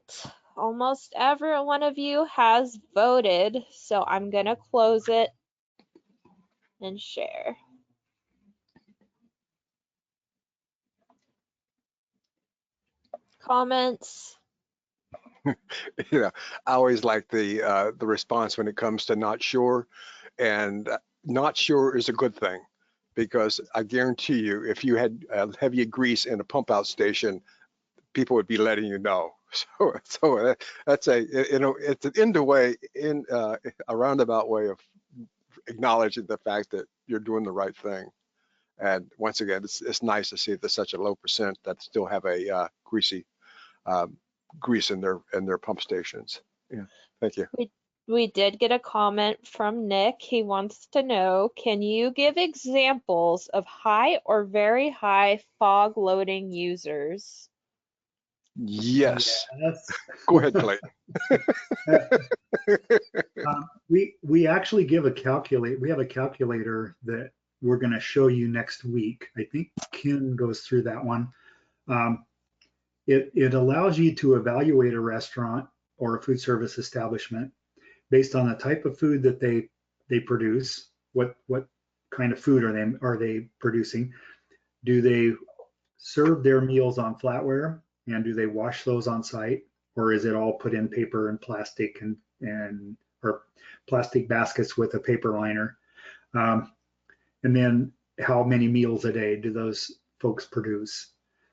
Almost every one of you has voted, so I'm going to close it and share. Comments? I always like the response when it comes to not sure, and not sure is a good thing, because I guarantee you, if you had heavy grease in a pump out station, people would be letting you know. So that's it's a roundabout way of acknowledging the fact that you're doing the right thing. And once again, it's nice to see that there's such a low percent that still have a grease in their pump stations. Yeah, thank you. We did get a comment from Nick. He wants to know, can you give examples of high or very high fog loading users? Yes. Yes. Go ahead, Clayton. We actually give a calculate. We have a calculator that we're going to show you next week. I think Ken goes through that one. It allows you to evaluate a restaurant or a food service establishment based on the type of food that they produce. What kind of food are they producing? Do they serve their meals on flatware, and do they wash those on site, or is it all put in paper and plastic and or plastic baskets with a paper liner? And then how many meals a day do those folks produce?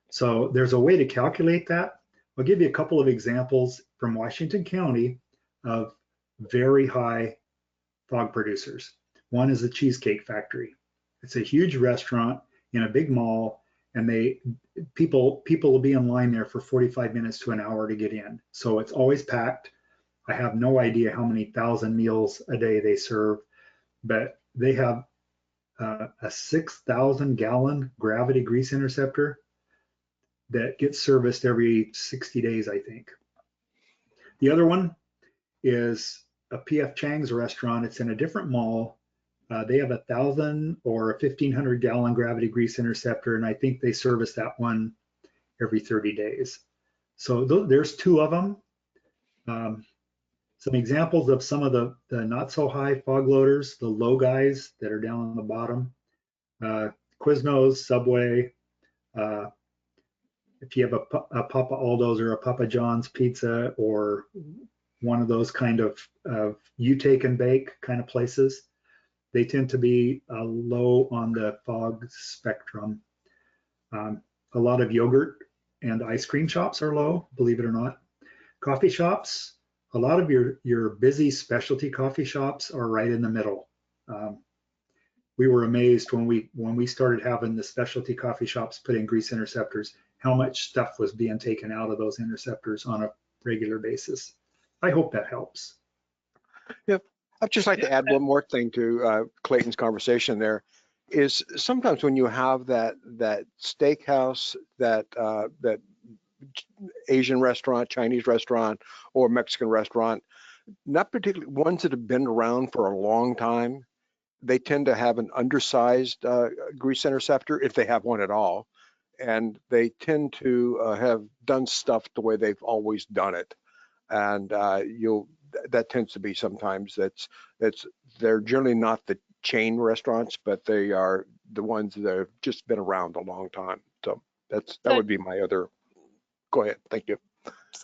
So there's a way to calculate that. I'll give you a couple of examples from Washington County of very high fog producers. One is the Cheesecake Factory. It's a huge restaurant in a big mall, and people will be in line there for 45 minutes to an hour to get in. So it's always packed. I have no idea how many thousand meals a day they serve, but they have a 6,000 gallon gravity grease interceptor that gets serviced every 60 days, I think. The other one is a PF Chang's restaurant. It's in a different mall. They have 1,000 or 1,500 gallon gravity grease interceptor, and I think they service that one every 30 days. So there's two of them. Some examples of some of the not so high fog loaders, the low guys that are down on the bottom. Quiznos, Subway. If you have a Papa Aldo's or a Papa John's pizza, or one of those kind of you take and bake kind of places, they tend to be low on the fog spectrum. A lot of yogurt and ice cream shops are low, believe it or not. Coffee shops, a lot of your busy specialty coffee shops are right in the middle. We were amazed when we started having the specialty coffee shops put in grease interceptors, how much stuff was being taken out of those interceptors on a regular basis. I hope that helps. Yep. I'd just like to add one more thing to Clayton's conversation there, is sometimes when you have that steakhouse, that Asian restaurant, Chinese restaurant, or Mexican restaurant, not particularly ones that have been around for a long time, they tend to have an undersized grease interceptor, if they have one at all, and they tend to have done stuff the way they've always done it, and that tends to be sometimes they're generally not the chain restaurants, but they are the ones that have just been around a long time. That So, would be my other. Go ahead. Thank you.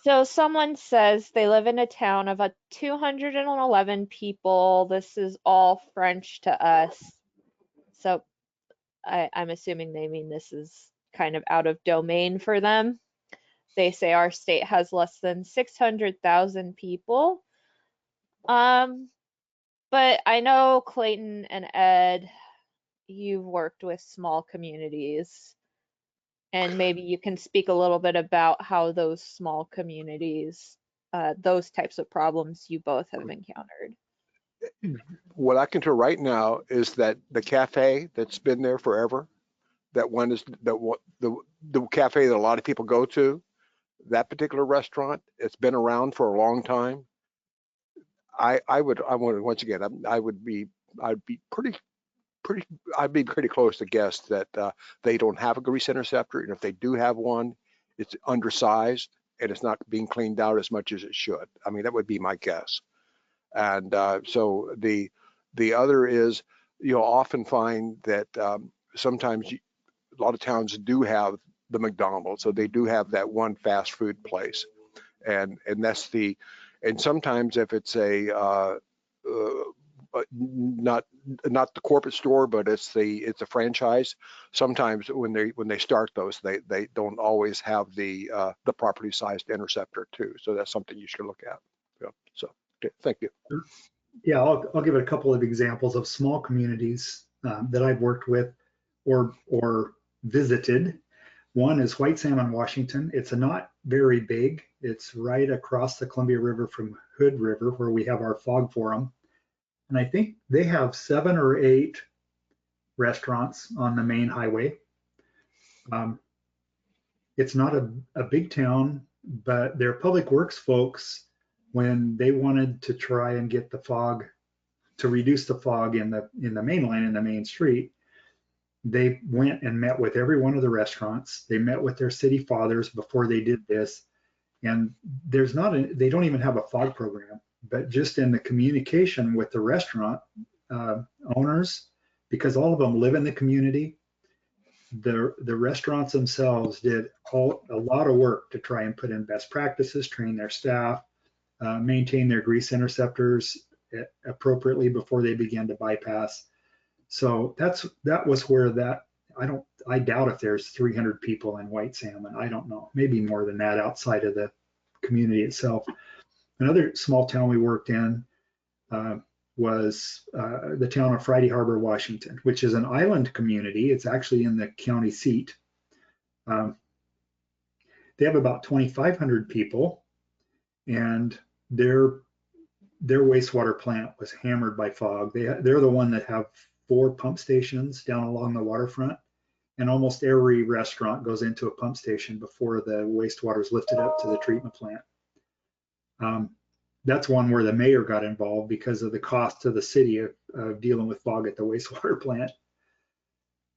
so someone says they live in a town of 211 people. This is all French to us. So I'm assuming they mean this is kind of out of domain for them. They say our state has less than 600,000 people. But I know Clayton and Ed, you've worked with small communities, and maybe you can speak a little bit about how those small communities, those types of problems you both have encountered. What I can tell right now is that the cafe that's been there forever, that one is the cafe that a lot of people go to, that particular restaurant, it's been around for a long time. I would once again, I'd be pretty close to guess that they don't have a grease interceptor, and if they do have one, it's undersized and it's not being cleaned out as much as it should. I mean, that would be my guess. And so the other is, you'll often find that sometimes a lot of towns do have the McDonald's, so they do have that one fast food place, and that's and sometimes if it's not the corporate store, but it's a franchise. Sometimes when they start those, they don't always have the properly sized interceptor too. So that's something you should look at. Yeah. So okay, thank you. Yeah, I'll give it a couple of examples of small communities that I've worked with or visited. One is White Salmon, Washington. It's not very big. It's right across the Columbia River from Hood River, where we have our fog forum. And I think they have 7 or 8 restaurants on the main highway. It's not a big town, but their public works folks, when they wanted to try and get the fog, to reduce the fog in the main line, in the main street, they went and met with every one of the restaurants. They met with their city fathers before they did this. And they don't even have a fog program, but just in the communication with the restaurant owners, because all of them live in the community, the restaurants themselves did a lot of work to try and put in best practices, train their staff, maintain their grease interceptors appropriately before they began to bypass. So that was where I doubt if there's 300 people in White Salmon. I don't know, maybe more than that outside of the community itself. Another small town we worked in was the town of Friday Harbor, Washington, which is an island community. It's actually in the county seat. They have about 2,500 people, and their wastewater plant was hammered by fog. They're the one that have 4 pump stations down along the waterfront, and almost every restaurant goes into a pump station before the wastewater is lifted up to the treatment plant. That's one where the mayor got involved because of the cost to the city of dealing with fog at the wastewater plant.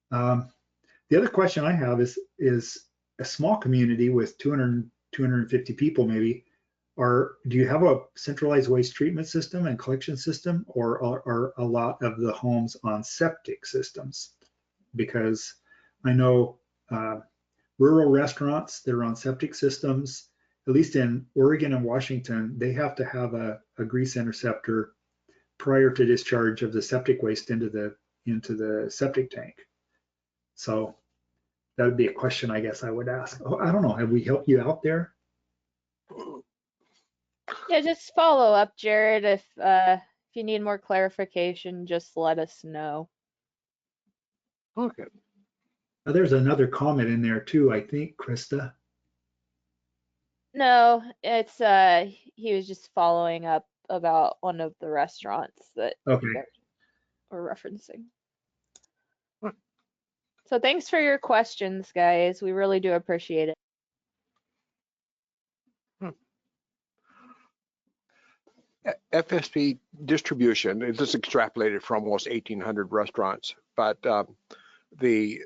The other question I have is a small community with 250 people maybe, do you have a centralized waste treatment system and collection system, or are a lot of the homes on septic systems? Because I know rural restaurants, they're on septic systems. At least in Oregon and Washington, they have to have a grease interceptor prior to discharge of the septic waste into the septic tank. So that would be a question I guess I would ask. Oh, I don't know. Have we helped you out there? Yeah, just follow up, Jared. If you need more clarification, just let us know. Okay. There's another comment in there too, I think, Krista. No, it's he was just following up about one of the restaurants that Okay. you guys were referencing. So thanks for your questions, guys. We really do appreciate it. FSP distribution, this is extrapolated from almost 1,800 restaurants, but the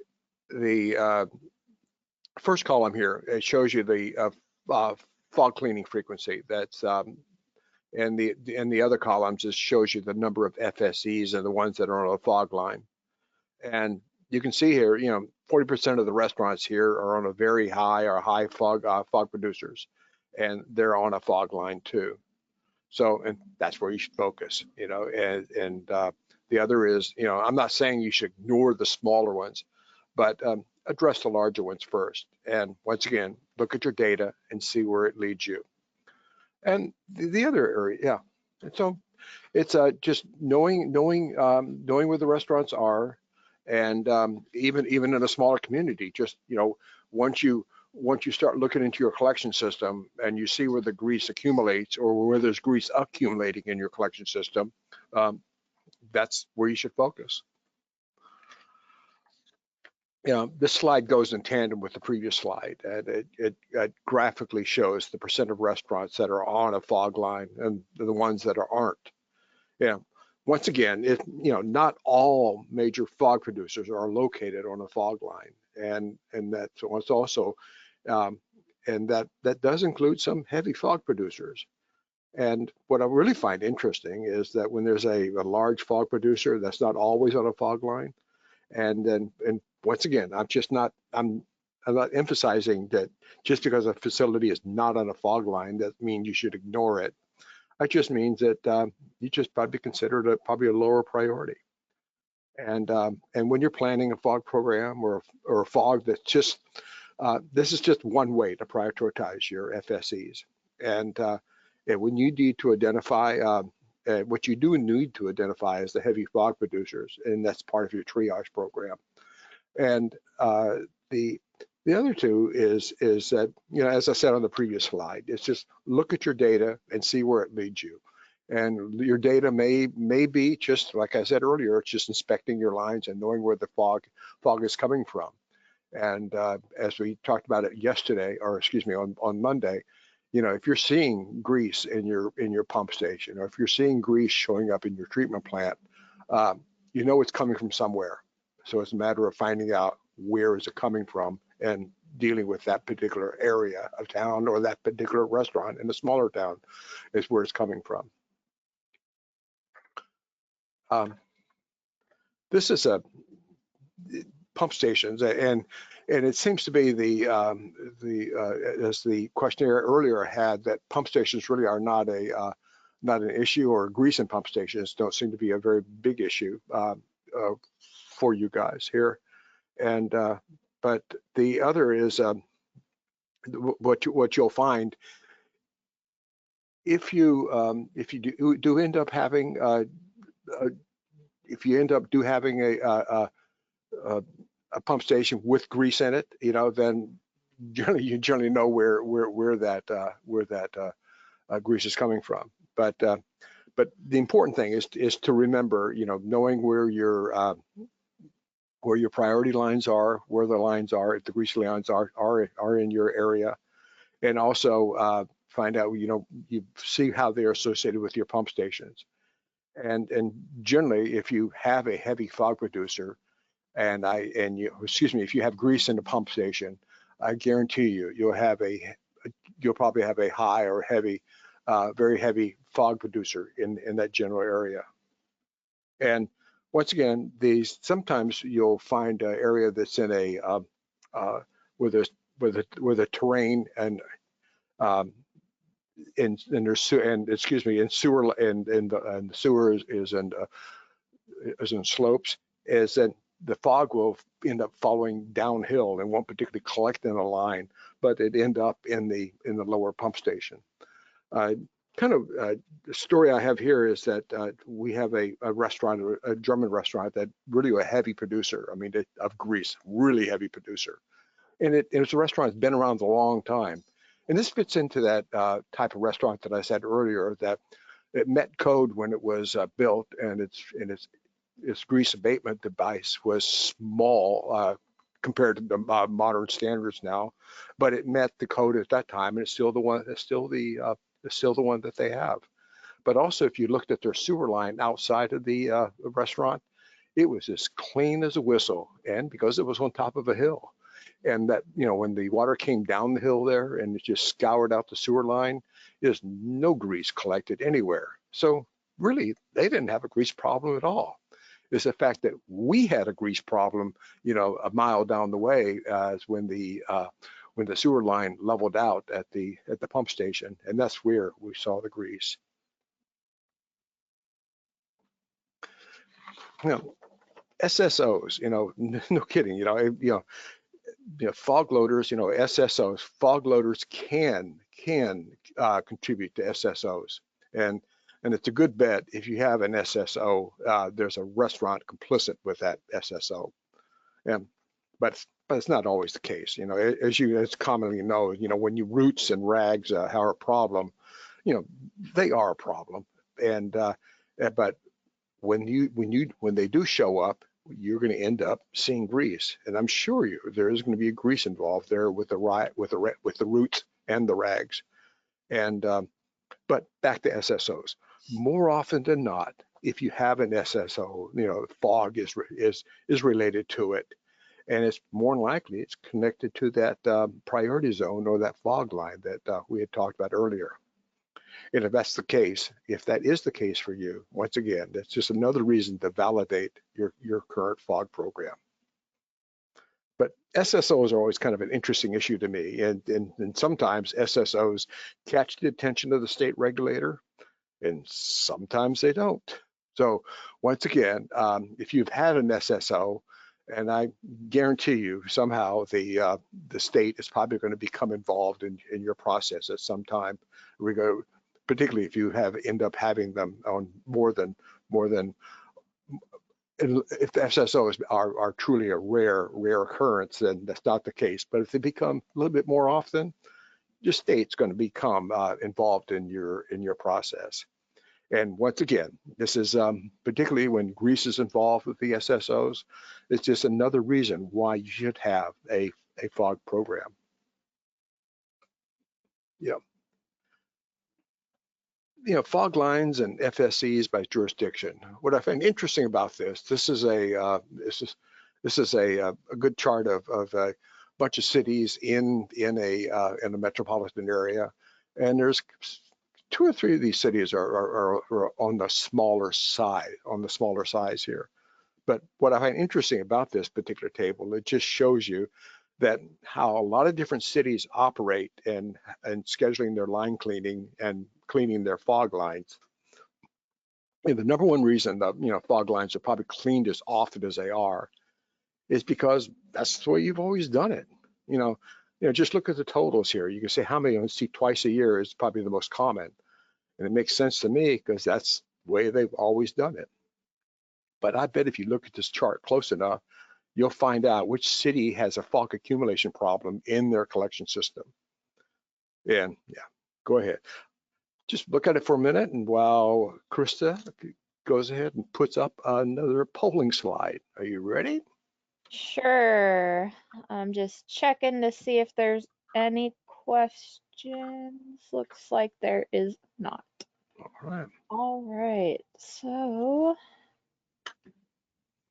first column here, it shows you the fog cleaning frequency. That's and the other columns just shows you the number of FSEs and the ones that are on a fog line. And you can see here, 40% of the restaurants here are on a very high fog producers, and they're on a fog line too. So, and that's where you should focus, and the other is, I'm not saying you should ignore the smaller ones, but address the larger ones first. And once again, look at your data and see where it leads you. And the other area, yeah. And so it's just knowing where the restaurants are, and even in a smaller community, just once you start looking into your collection system and you see where the grease accumulates or where there's grease accumulating in your collection system, that's where you should focus. This slide goes in tandem with the previous slide, and it graphically shows the percent of restaurants that are on a fog line and the ones that aren't. Once again, not all major fog producers are located on a fog line, and that's also, and that does include some heavy fog producers. And what I really find interesting is that when there's a large fog producer, that's not always on a fog line. And once again, I'm not emphasizing that just because a facility is not on a fog line, that means you should ignore it. That just means that you just probably consider it probably a lower priority. And when you're planning a fog program or a fog that's just, this is just one way to prioritize your FSEs. And when you need to identify, what you do need to identify is the heavy fog producers, and that's part of your triage program. And the other two is that, as I said on the previous slide, it's just look at your data and see where it leads you. And your data may be just, like I said earlier, it's just inspecting your lines and knowing where the fog is coming from. And as we talked about it yesterday, or excuse me, on Monday, if you're seeing grease in your pump station, or if you're seeing grease showing up in your treatment plant, it's coming from somewhere. So it's a matter of finding out where is it coming from and dealing with that particular area of town or that particular restaurant in a smaller town is where it's coming from. This is a pump stations, and it seems to be as the questionnaire earlier had, that pump stations really are not an issue, or grease in pump stations don't seem to be a very big issue for you guys here. And but the other is what you'll find if you do end up having a pump station with grease in it, then you generally know where that grease is coming from. But the important thing is to remember, knowing where your priority lines are, where the lines are, if the grease lines are in your area, and also find out, you see how they're associated with your pump stations. And generally, if you have a heavy fog producer, if you have grease in the pump station, I guarantee you'll probably have a high or heavy, very heavy fog producer in that general area. And once again, sometimes you'll find an area that's in where the terrain and the sewer is in slopes, is that the fog will end up following downhill and won't particularly collect in a line, but it end up in the lower pump station. The story I have here is that we have a restaurant, a German restaurant, that really a heavy producer. I mean, of grease, really heavy producer, and it's a restaurant that's been around a long time. And this fits into that type of restaurant that I said earlier, that it met code when it was built, and its grease abatement device was small compared to the modern standards now, but it met the code at that time, and it's still the one. It's still the one that they have. But also, if you looked at their sewer line outside of the restaurant, it was as clean as a whistle, and because it was on top of a hill. And that, when the water came down the hill there and it just scoured out the sewer line, there's no grease collected anywhere. So really, they didn't have a grease problem at all. is the fact that we had a grease problem, a mile down the way, when the sewer line leveled out at the pump station, and that's where we saw the grease. SSOs, no kidding, fog loaders, SSOs, fog loaders can contribute to SSOs, and it's a good bet if you have an SSO, there's a restaurant complicit with that SSO, but it's not always the case. As commonly know, when your roots and rags are a problem, they are a problem, and but when they do show up, you're going to end up seeing grease, and I'm sure there is going to be grease involved there with the roots and the rags. And but back to SSOs. More often than not, if you have an SSO, fog is related to it, and it's more than likely it's connected to that priority zone or that fog line that we had talked about earlier. And if that's the case, if that is the case for you, once again, that's just another reason to validate your current fog program. But SSOs are always kind of an interesting issue to me, and sometimes SSOs catch the attention of the state regulator, and sometimes they don't. So once again, if you've had an SSO, and I guarantee you somehow the state is probably going to become involved in your process at some time, particularly if you end up having them on more than if the SSOs are truly a rare occurrence, then that's not the case. But if they become a little bit more often, your state's going to become involved in your process. And once again, this is particularly when grease is involved with the SSOs, it's just another reason why you should have a fog program. Fog lines and FSCs by jurisdiction. What I find interesting about this is a good chart of a bunch of cities in a metropolitan area, and there's 2 or 3 of these cities are on the smaller size here. But what I find interesting about this particular table, it just shows you that how a lot of different cities operate and scheduling their line cleaning and cleaning their fog lines. And the number one reason that fog lines are probably cleaned as often as they are is because that's the way you've always done it. Just look at the totals here. You can say how many you see twice a year is probably the most common, and it makes sense to me because that's the way they've always done it. But I bet if you look at this chart close enough, you'll find out which city has a fog accumulation problem in their collection system. And yeah, go ahead. Just look at it for a minute, and while Krista goes ahead and puts up another polling slide. Are you ready? Sure. I'm just checking to see if there's any questions. Looks like there is not. All right. All right. So,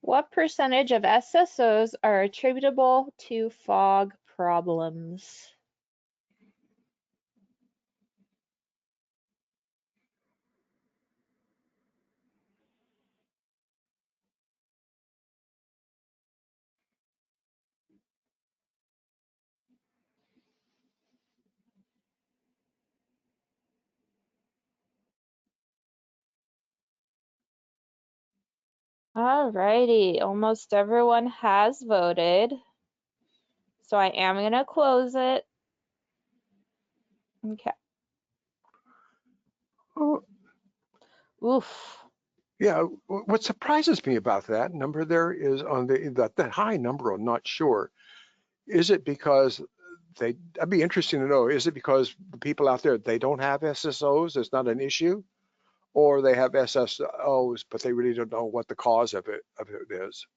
what percentage of SSOs are attributable to fog problems? All righty. Almost everyone has voted. So I am going to close it. Okay. Oh, Oof. yeah, what surprises me about that number there is on that high number, I'm not sure. Is it because that'd be interesting to know, is it because the people out there, they don't have SSOs, it's not an issue? Or they have SSOs, but they really don't know what the cause of it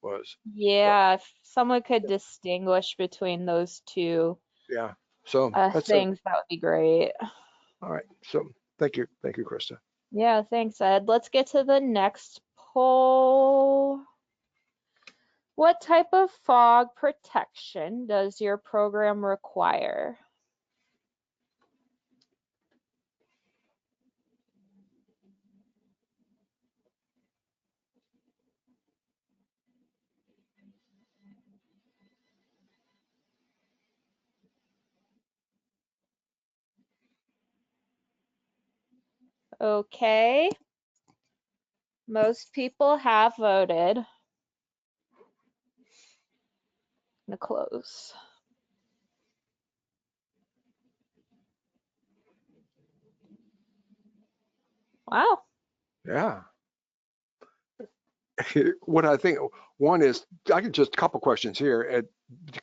was. Yeah, if someone could distinguish between those two Yeah, so that's things, that would be great. all right. So thank you, Krista. Yeah, thanks, Ed. Let's get to the next poll. What type of fog protection does your program require? Okay. Most people have voted. I'm gonna close. Wow. Yeah. What I think, one is, I can just a couple questions here.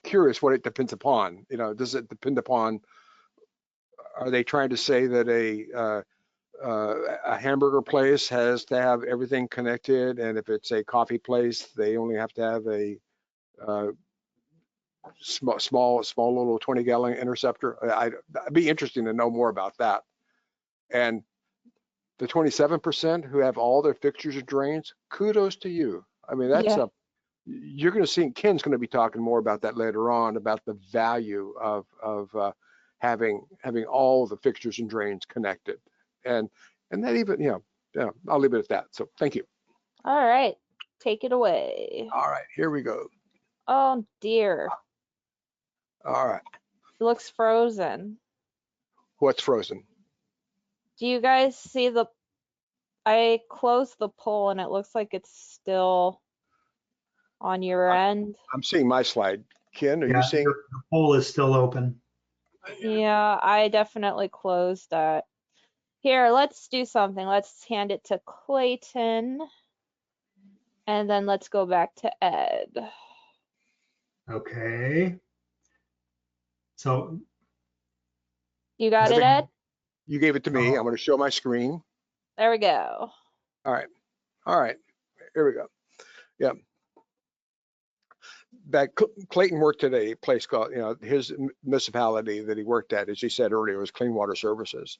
Curious what it depends upon. You know, does it depend upon, are they trying to say that a hamburger place has to have everything connected, and if it's a coffee place, they only have to have a uh, small little 20-gallon interceptor? I'd be interesting to know more about that. And the 27% who have all their fixtures and drains, kudos to you. I mean, that's Yeah. you're going to see, Ken's going to be talking more about that later on, about the value of having all the fixtures and drains connected. And that even, yeah, I'll leave it at that. So thank you. All right. Take it away. All right, here we go. Oh dear. All right, It looks frozen. what's frozen? Do you guys see I closed the poll and it looks like it's still on your end. I'm seeing my slide. Ken, are you Yeah, seeing? the poll is still open. Yeah, I definitely closed that. Here, let's do something. Let's hand it to Clayton. And then let's go back to Ed. Okay. So You got it, Okay. Ed? You gave it to me. I'm going to show my screen. There we go. All right. All right. Here we go. Yeah. Clayton worked at a place called, his municipality that he worked at, as he said earlier, was Clean Water Services.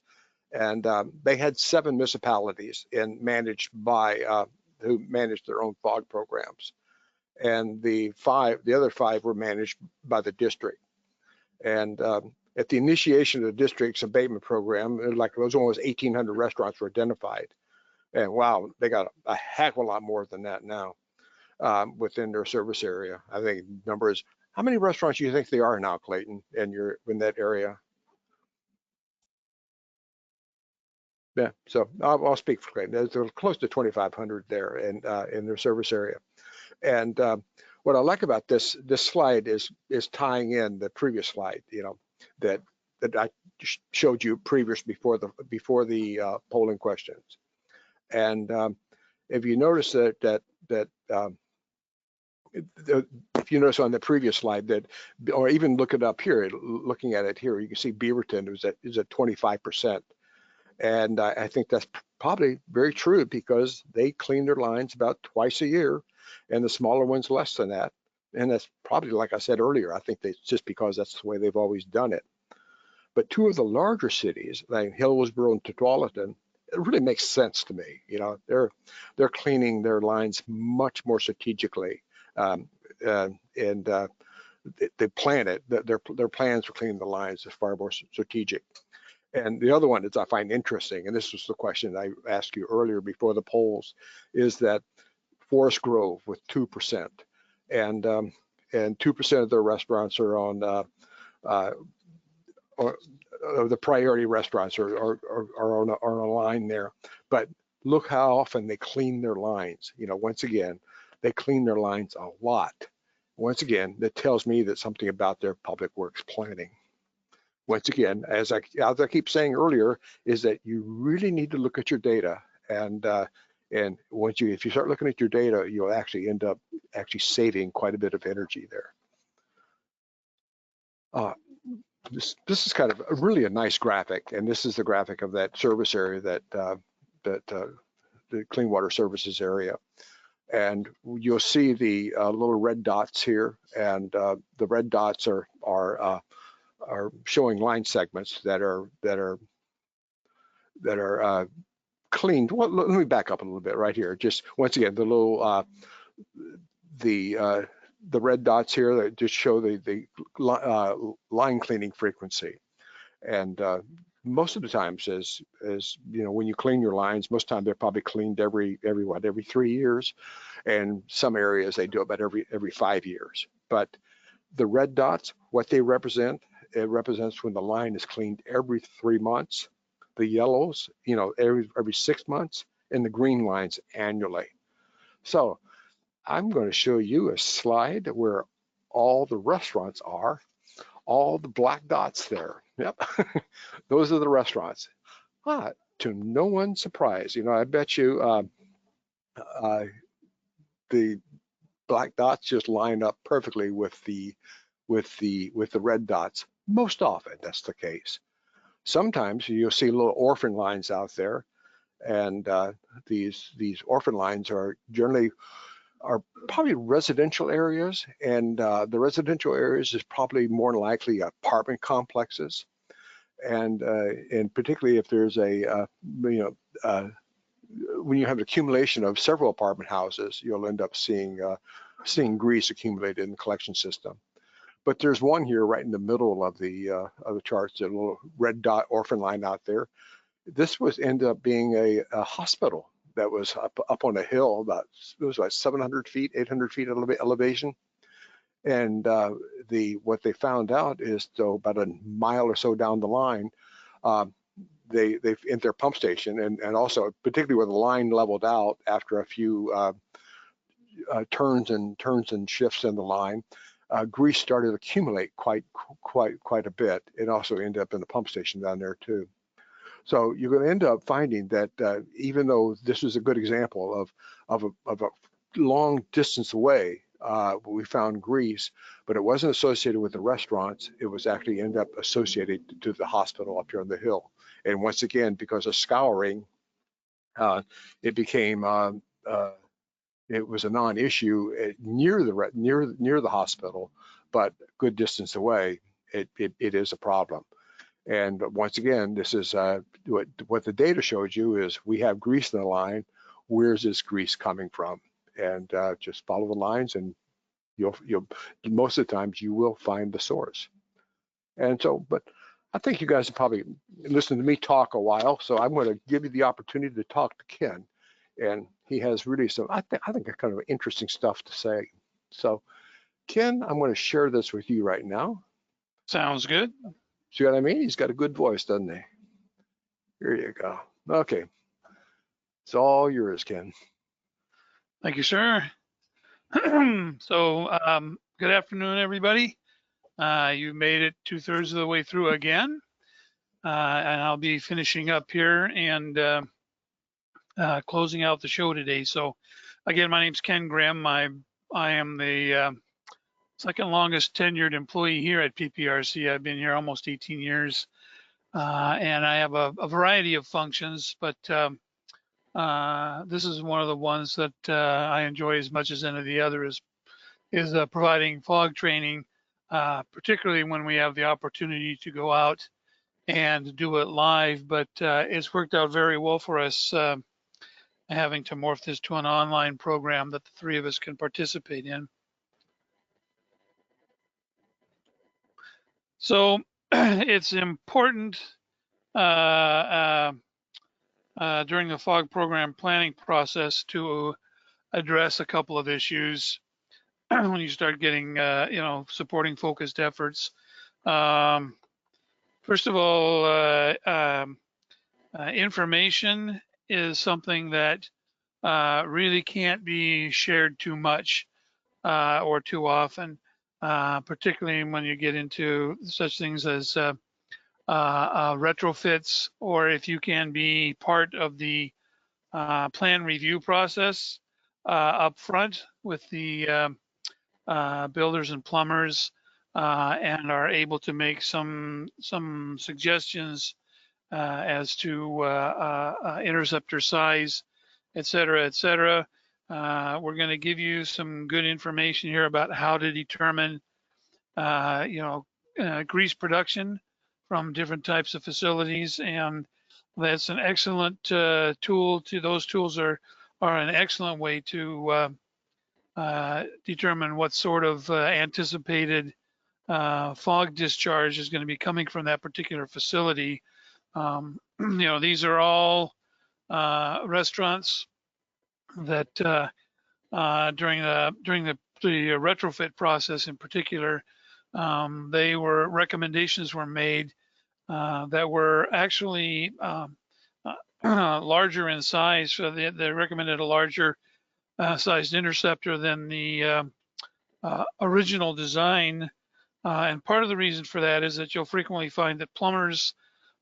And they had 7 municipalities and managed by, who managed their own fog programs. And the other 5 were managed by the district. And at the initiation of the district's abatement program, like there was almost 1,800 restaurants were identified. And wow, they got a heck of a lot more than that now within their service area. I think the number is, how many restaurants do you think there are now, Clayton, and you're in that area? Yeah, so I'll speak for Clayton. There's close to 2,500 there in their service area. And what I like about this slide is tying in the previous slide, that I showed you before the polling questions. And if you notice if you notice on the previous slide that, or even look it up here, looking at it here, you can see Beaverton is at 25%. And I think that's probably very true because they clean their lines about twice a year, and the smaller ones less than that. And that's probably, like I said earlier, I think it's just because that's the way they've always done it. But 2 of the larger cities, like Hillsborough and Tualatin, it really makes sense to me. They're cleaning their lines much more strategically, and they plan it. Their plans for cleaning the lines is far more strategic. And the other one that I find interesting, and this was the question I asked you earlier before the polls, is that Forest Grove with 2%, and 2% of their restaurants are on or the priority restaurants are on a line there. But look how often they clean their lines. Once again, they clean their lines a lot. Once again, that tells me that something about their public works planning. Once again, as I keep saying earlier, is that you really need to look at your data, and if you start looking at your data, you'll actually end up saving quite a bit of energy there. This is kind of really a nice graphic, and this is the graphic of that service area, that the Clean Water Services area. And you'll see the little red dots here, and the red dots are showing line segments that are cleaned. Well, let me back up a little bit right here. Just once again, the little the red dots here that just show the line cleaning frequency. And most of the times, as when you clean your lines, most of the time they're probably cleaned every 3 years, and some areas they do it about every 5 years. But the red dots, what they represent, it represents when the line is cleaned every 3 months. the yellows, every 6 months, and the green lines annually. So I'm going to show you a slide where all the restaurants are, all the black dots there. Yep, those are the restaurants. To no one's surprise, I bet you the black dots just line up perfectly with the red dots. Most often, that's the case. Sometimes you'll see little orphan lines out there, and these orphan lines are probably residential areas, and the residential areas is probably more likely apartment complexes, and particularly if there's when you have an accumulation of several apartment houses, you'll end up seeing grease accumulated in the collection system. But there's one here right in the middle of the charts, a little red dot orphan line out there. This ended up being a hospital that was up on a hill, it was about 700 feet, 800 feet elevation. And what they found out is, though, about a mile or so down the line, they in their pump station, and also particularly where the line leveled out after a few turns and shifts in the line, grease started to accumulate quite a bit. It also ended up in the pump station down there too. So you're going to end up finding that even though this is a good example of a long distance away, we found grease, but it wasn't associated with the restaurants. It was actually ended up associated to the hospital up here on the hill. And once again, because of scouring, it became it was a non-issue near the hospital, but good distance away, it is a problem. And once again, this is what the data shows you is we have grease in the line. Where's this grease coming from? And just follow the lines, and you'll most of the times you will find the source. And so, but I think you guys have probably listened to me talk a while, so I'm going to give you the opportunity to talk to Ken, and he has really some I think kind of interesting stuff to say. So, Ken, I'm going to share this with you right now. Sounds good. See what I mean? He's got a good voice, doesn't he? Here you go. Okay. It's all yours, Ken. Thank you, sir. So, good afternoon, everybody. You made it 2/3 of the way through again. And I'll be finishing up here and closing out the show today. So, again, my name's Ken Grimm. I am the second longest tenured employee here at PPRC. I've been here almost 18 years, and I have a variety of functions, but this is one of the ones that I enjoy as much as any of the others is providing fog training, particularly when we have the opportunity to go out and do it live. But it's worked out very well for us having to morph this to an online program that the three of us can participate in. So it's important during the fog program planning process to address a couple of issues when you start getting, supporting focused efforts. First of all, information is something that really can't be shared too much or too often. Particularly when you get into such things as retrofits, or if you can be part of the plan review process up front with the builders and plumbers, and are able to make some suggestions as to interceptor size, et cetera, et cetera. We're going to give you some good information here about how to determine, grease production from different types of facilities, and that's an excellent tool. Those tools are an excellent way to determine what sort of anticipated fog discharge is going to be coming from that particular facility. These are all restaurants that during the retrofit process in particular, recommendations were made that were actually larger in size. So they recommended a larger sized interceptor than the original design. And part of the reason for that is that you'll frequently find that plumbers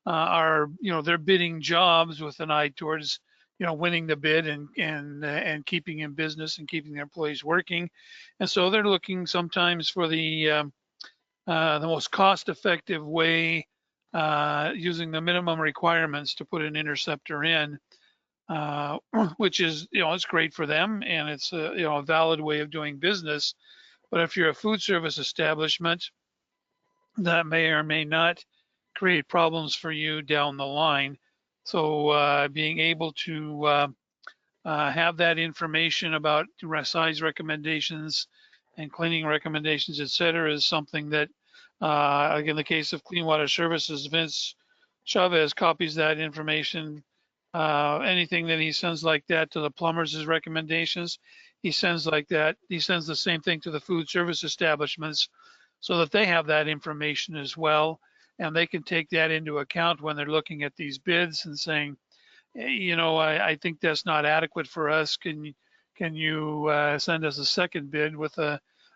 are, they're bidding jobs with an eye towards, winning the bid and keeping in business and keeping their employees working. And so they're looking sometimes for the most cost-effective way, using the minimum requirements to put an interceptor in, which is, it's great for them and it's a valid way of doing business. But if you're a food service establishment, that may or may not create problems for you down the line. So being able to have that information about size recommendations and cleaning recommendations, et cetera, is something that, like in the case of Clean Water Services, Vince Chavez copies that information. Anything that he sends like that to the plumbers as recommendations, he sends like that. He sends the same thing to the food service establishments so that they have that information as well. And they can take that into account when they're looking at these bids and saying, hey, I think that's not adequate for us. Can you send us a second bid with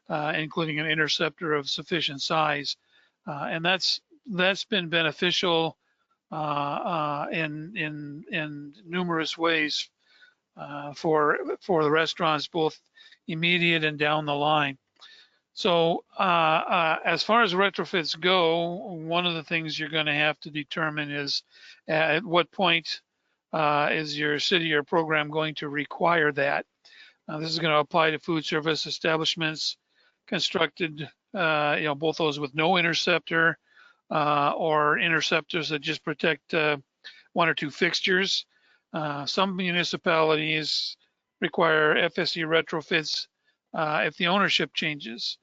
including an interceptor of sufficient size? And that's been beneficial in numerous ways for the restaurants, both immediate and down the line. So as far as retrofits go, one of the things you're going to have to determine is at what point is your city or program going to require that. This is going to apply to food service establishments constructed, both those with no interceptor or interceptors that just protect one or two fixtures. Some municipalities require FSE retrofits if the ownership changes,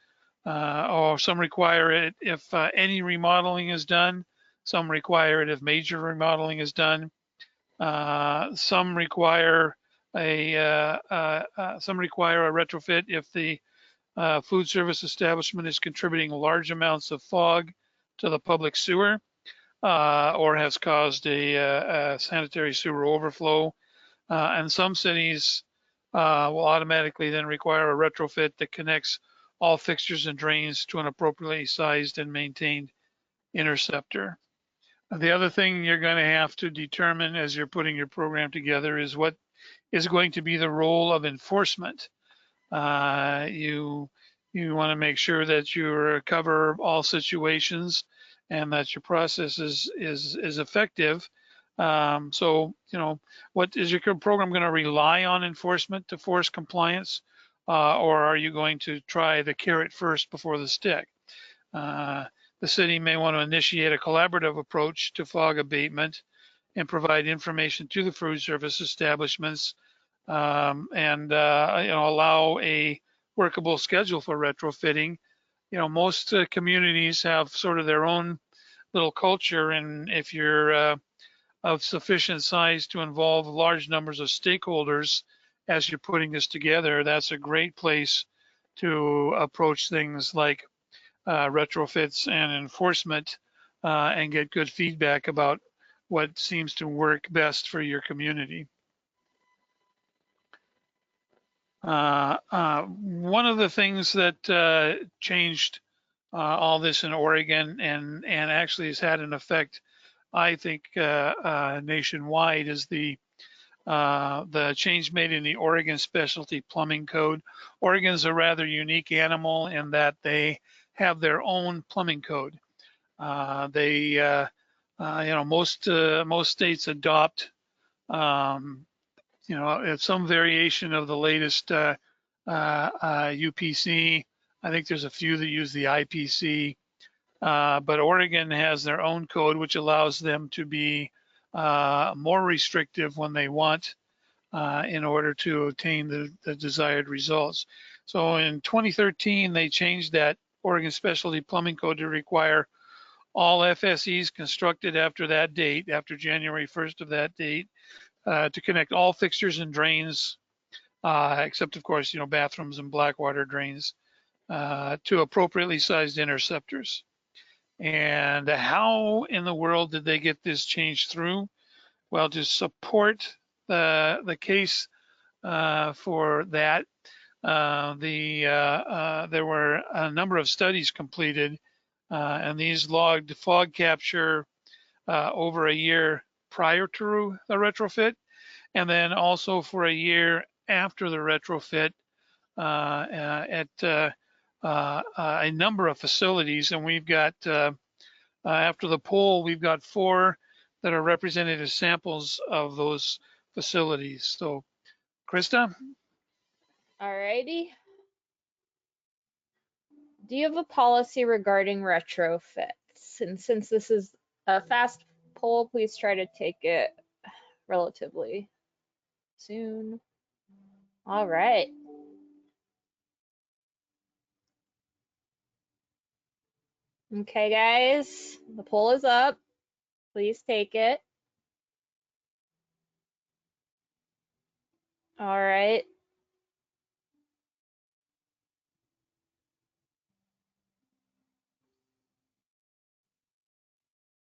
or some require it if any remodeling is done. Some require it if major remodeling is done. Some require a retrofit if the food service establishment is contributing large amounts of fog to the public sewer, or has caused a sanitary sewer overflow. And some cities will automatically then require a retrofit that connects all fixtures and drains to an appropriately sized and maintained interceptor. The other thing you're going to have to determine as you're putting your program together is what is going to be the role of enforcement. You want to make sure that you cover all situations and that your process is effective. So, what is your program going to rely on enforcement to force compliance, or are you going to try the carrot first before the stick? The city may want to initiate a collaborative approach to fog abatement and provide information to the food service establishments, and allow a workable schedule for retrofitting. Most communities have sort of their own little culture, and if you're of sufficient size to involve large numbers of stakeholders as you're putting this together, that's a great place to approach things like retrofits and enforcement, and get good feedback about what seems to work best for your community. One of the things that changed all this in Oregon and actually has had an effect, I think, nationwide, is the change made in the Oregon Specialty Plumbing Code. Oregon's a rather unique animal in that they have their own plumbing code. Most states adopt, some variation of the latest UPC. I think there's a few that use the IPC, but Oregon has their own code, which allows them to be more restrictive when they want, in order to obtain the desired results. So in 2013, they changed that Oregon Specialty Plumbing Code to require all FSEs constructed after that date, after January 1st of that date, to connect all fixtures and drains, except of course, bathrooms and black water drains, to appropriately sized interceptors. And how in the world did they get this change through? Well, to support the case for that, there were a number of studies completed, and these logged fog capture over a year prior to the retrofit, and then also for a year after the retrofit at a number of facilities. And we've got, after the poll, we've got 4 that are represented as samples of those facilities. So, Krista? Alrighty. Do you have a policy regarding retrofits? And since this is a fast poll, please try to take it relatively soon. All right. Okay, guys, the poll is up. Please take it. All right.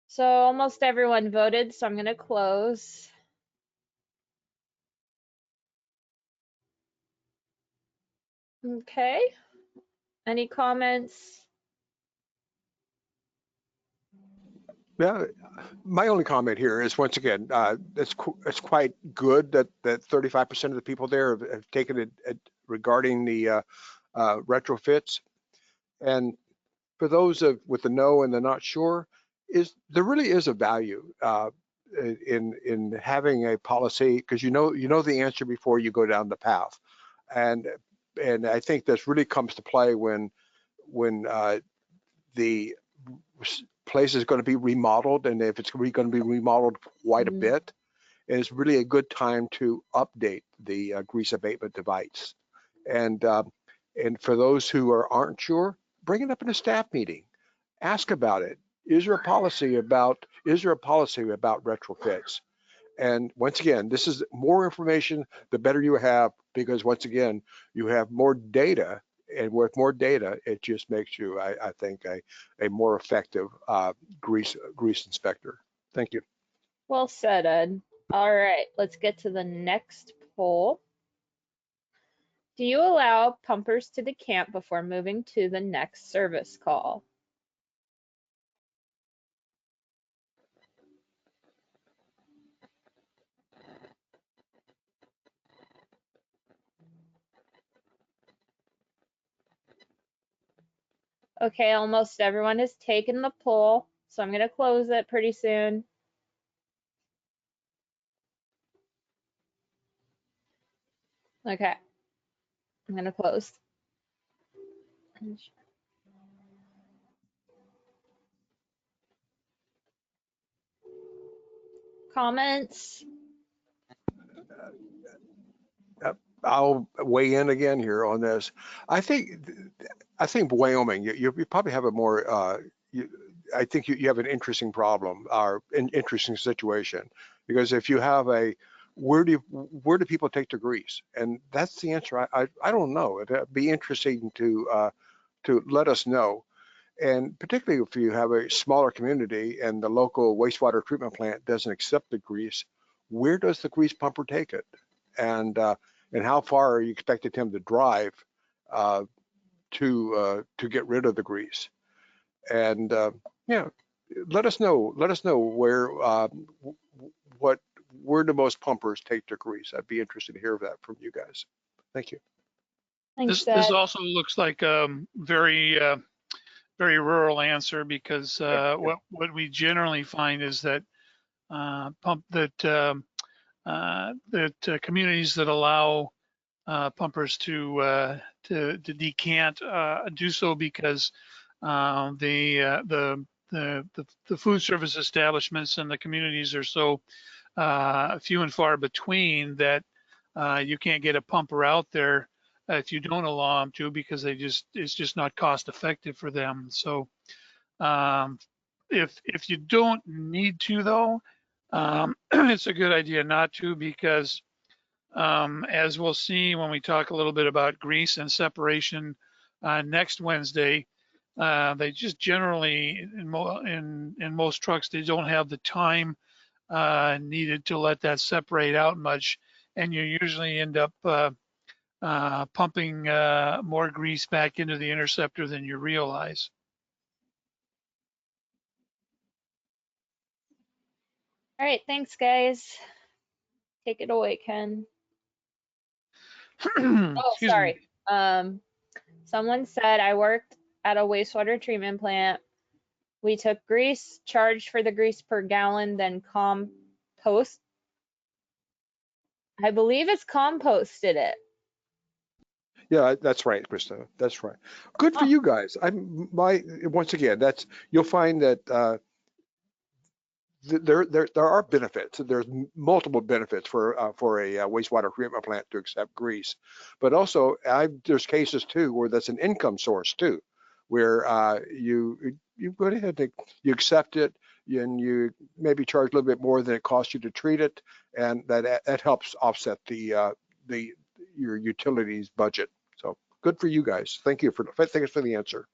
So almost everyone voted, so I'm going to close. Okay. Any comments? Yeah, my only comment here is once again, it's quite good that 35% of the people there have taken it regarding the retrofits. And for those with the no and the not sure, there really is a value in having a policy, because you know the answer before you go down the path, and I think this really comes to play when the place is going to be remodeled, and if it's going to be remodeled quite a bit, it's really a good time to update the grease abatement device. And for those who aren't sure, bring it up in a staff meeting. Ask about it. Is there a policy about retrofits? And once again, this is more information, the better you have, because once again, you have more data, and with more data, it just makes you, I think, a more effective grease inspector. Thank you. Well said, Ed. All right, let's get to the next poll. Do you allow pumpers to decamp before moving to the next service call? Okay, almost everyone has taken the poll, so I'm going to close it pretty soon. Okay, I'm going to close. Comments? I'll weigh in again here on this. I think Wyoming, you probably have a more, I think you have an interesting problem or an interesting situation, because if you have where do people take their grease? And that's the answer. I don't know. It'd be interesting to let us know. And particularly if you have a smaller community and the local wastewater treatment plant doesn't accept the grease, where does the grease pumper take it? And how far are you expecting him to drive to get rid of the grease? And yeah, let us know where do most pumpers take their grease. I'd be interested to hear that from you guys. Thank you. Thanks, This Ed. also looks like a very rural answer, because what we generally find is that communities that allow pumpers to decant do so because the food service establishments and the communities are so few and far between that you can't get a pumper out there if you don't allow them to, because it's just not cost effective for them. So if you don't need to, though, it's a good idea not to, because as we'll see when we talk a little bit about grease and separation next Wednesday, They just generally, in most trucks, they don't have the time needed to let that separate out much, and you usually end up pumping more grease back into the interceptor than you realize. All right, thanks, guys. Take it away, Ken. Oh, Excuse me. sorry. Someone said I worked at a wastewater treatment plant. We took grease, charged for the grease per gallon, then compost. I believe it's composted it. Yeah, that's right, Krista. That's right. Good for Oh, you guys. Once again, you'll find that there are benefits. There's multiple benefits for a wastewater treatment plant to accept grease, but also there's cases too where that's an income source too, where you go ahead and you accept it and you maybe charge a little bit more than it costs you to treat it, and that helps offset your utilities budget. So good for you guys. Thank you for the answer.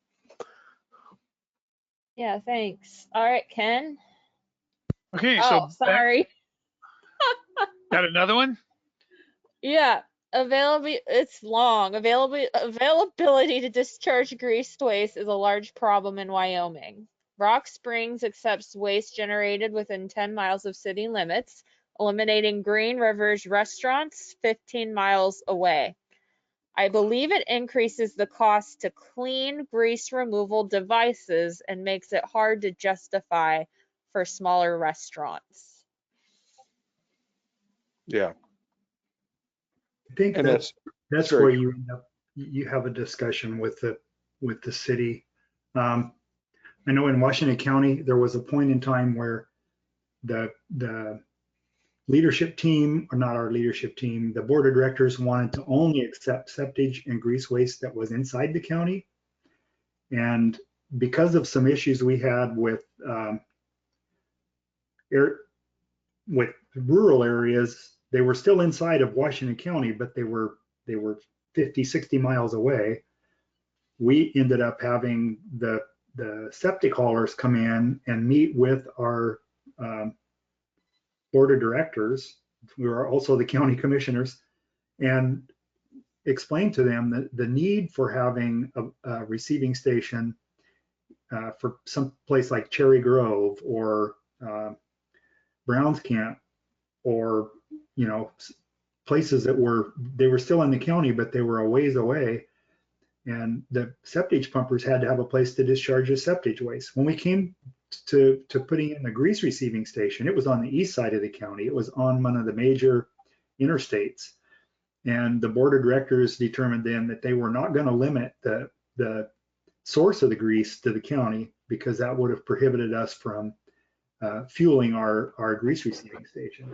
yeah, thanks. All right, Ken. Okay, Oh, so back, sorry. got another one? Yeah, it's long. Availability to discharge grease waste is a large problem in Wyoming. Rock Springs accepts waste generated within 10 miles of city limits, eliminating Green River's restaurants 15 miles away. I believe it increases the cost to clean grease removal devices and makes it hard to justify for smaller restaurants. Yeah, I think and that's very where true. you end up, you have a discussion with the city. Um, I know in Washington County, there was a point in time where the leadership team, or not our leadership team, the board of directors wanted to only accept septage and grease waste that was inside the county. And because of some issues we had air, with rural areas, they were still inside of Washington County, but they were 50, 60 miles away. We ended up having the septic haulers come in and meet with our board of directors. We were also the county commissioners, and explain to them that the need for having a receiving station for some place like Cherry Grove or Browns Camp, or places that they were still in the county, but they were a ways away, and the septage pumpers had to have a place to discharge the septage waste. When we came to putting in the grease receiving station, it was on the east side of the county. It was on one of the major interstates. And the board of directors determined then that they were not going to limit the source of the grease to the county, because that would have prohibited us from fueling our grease receiving station.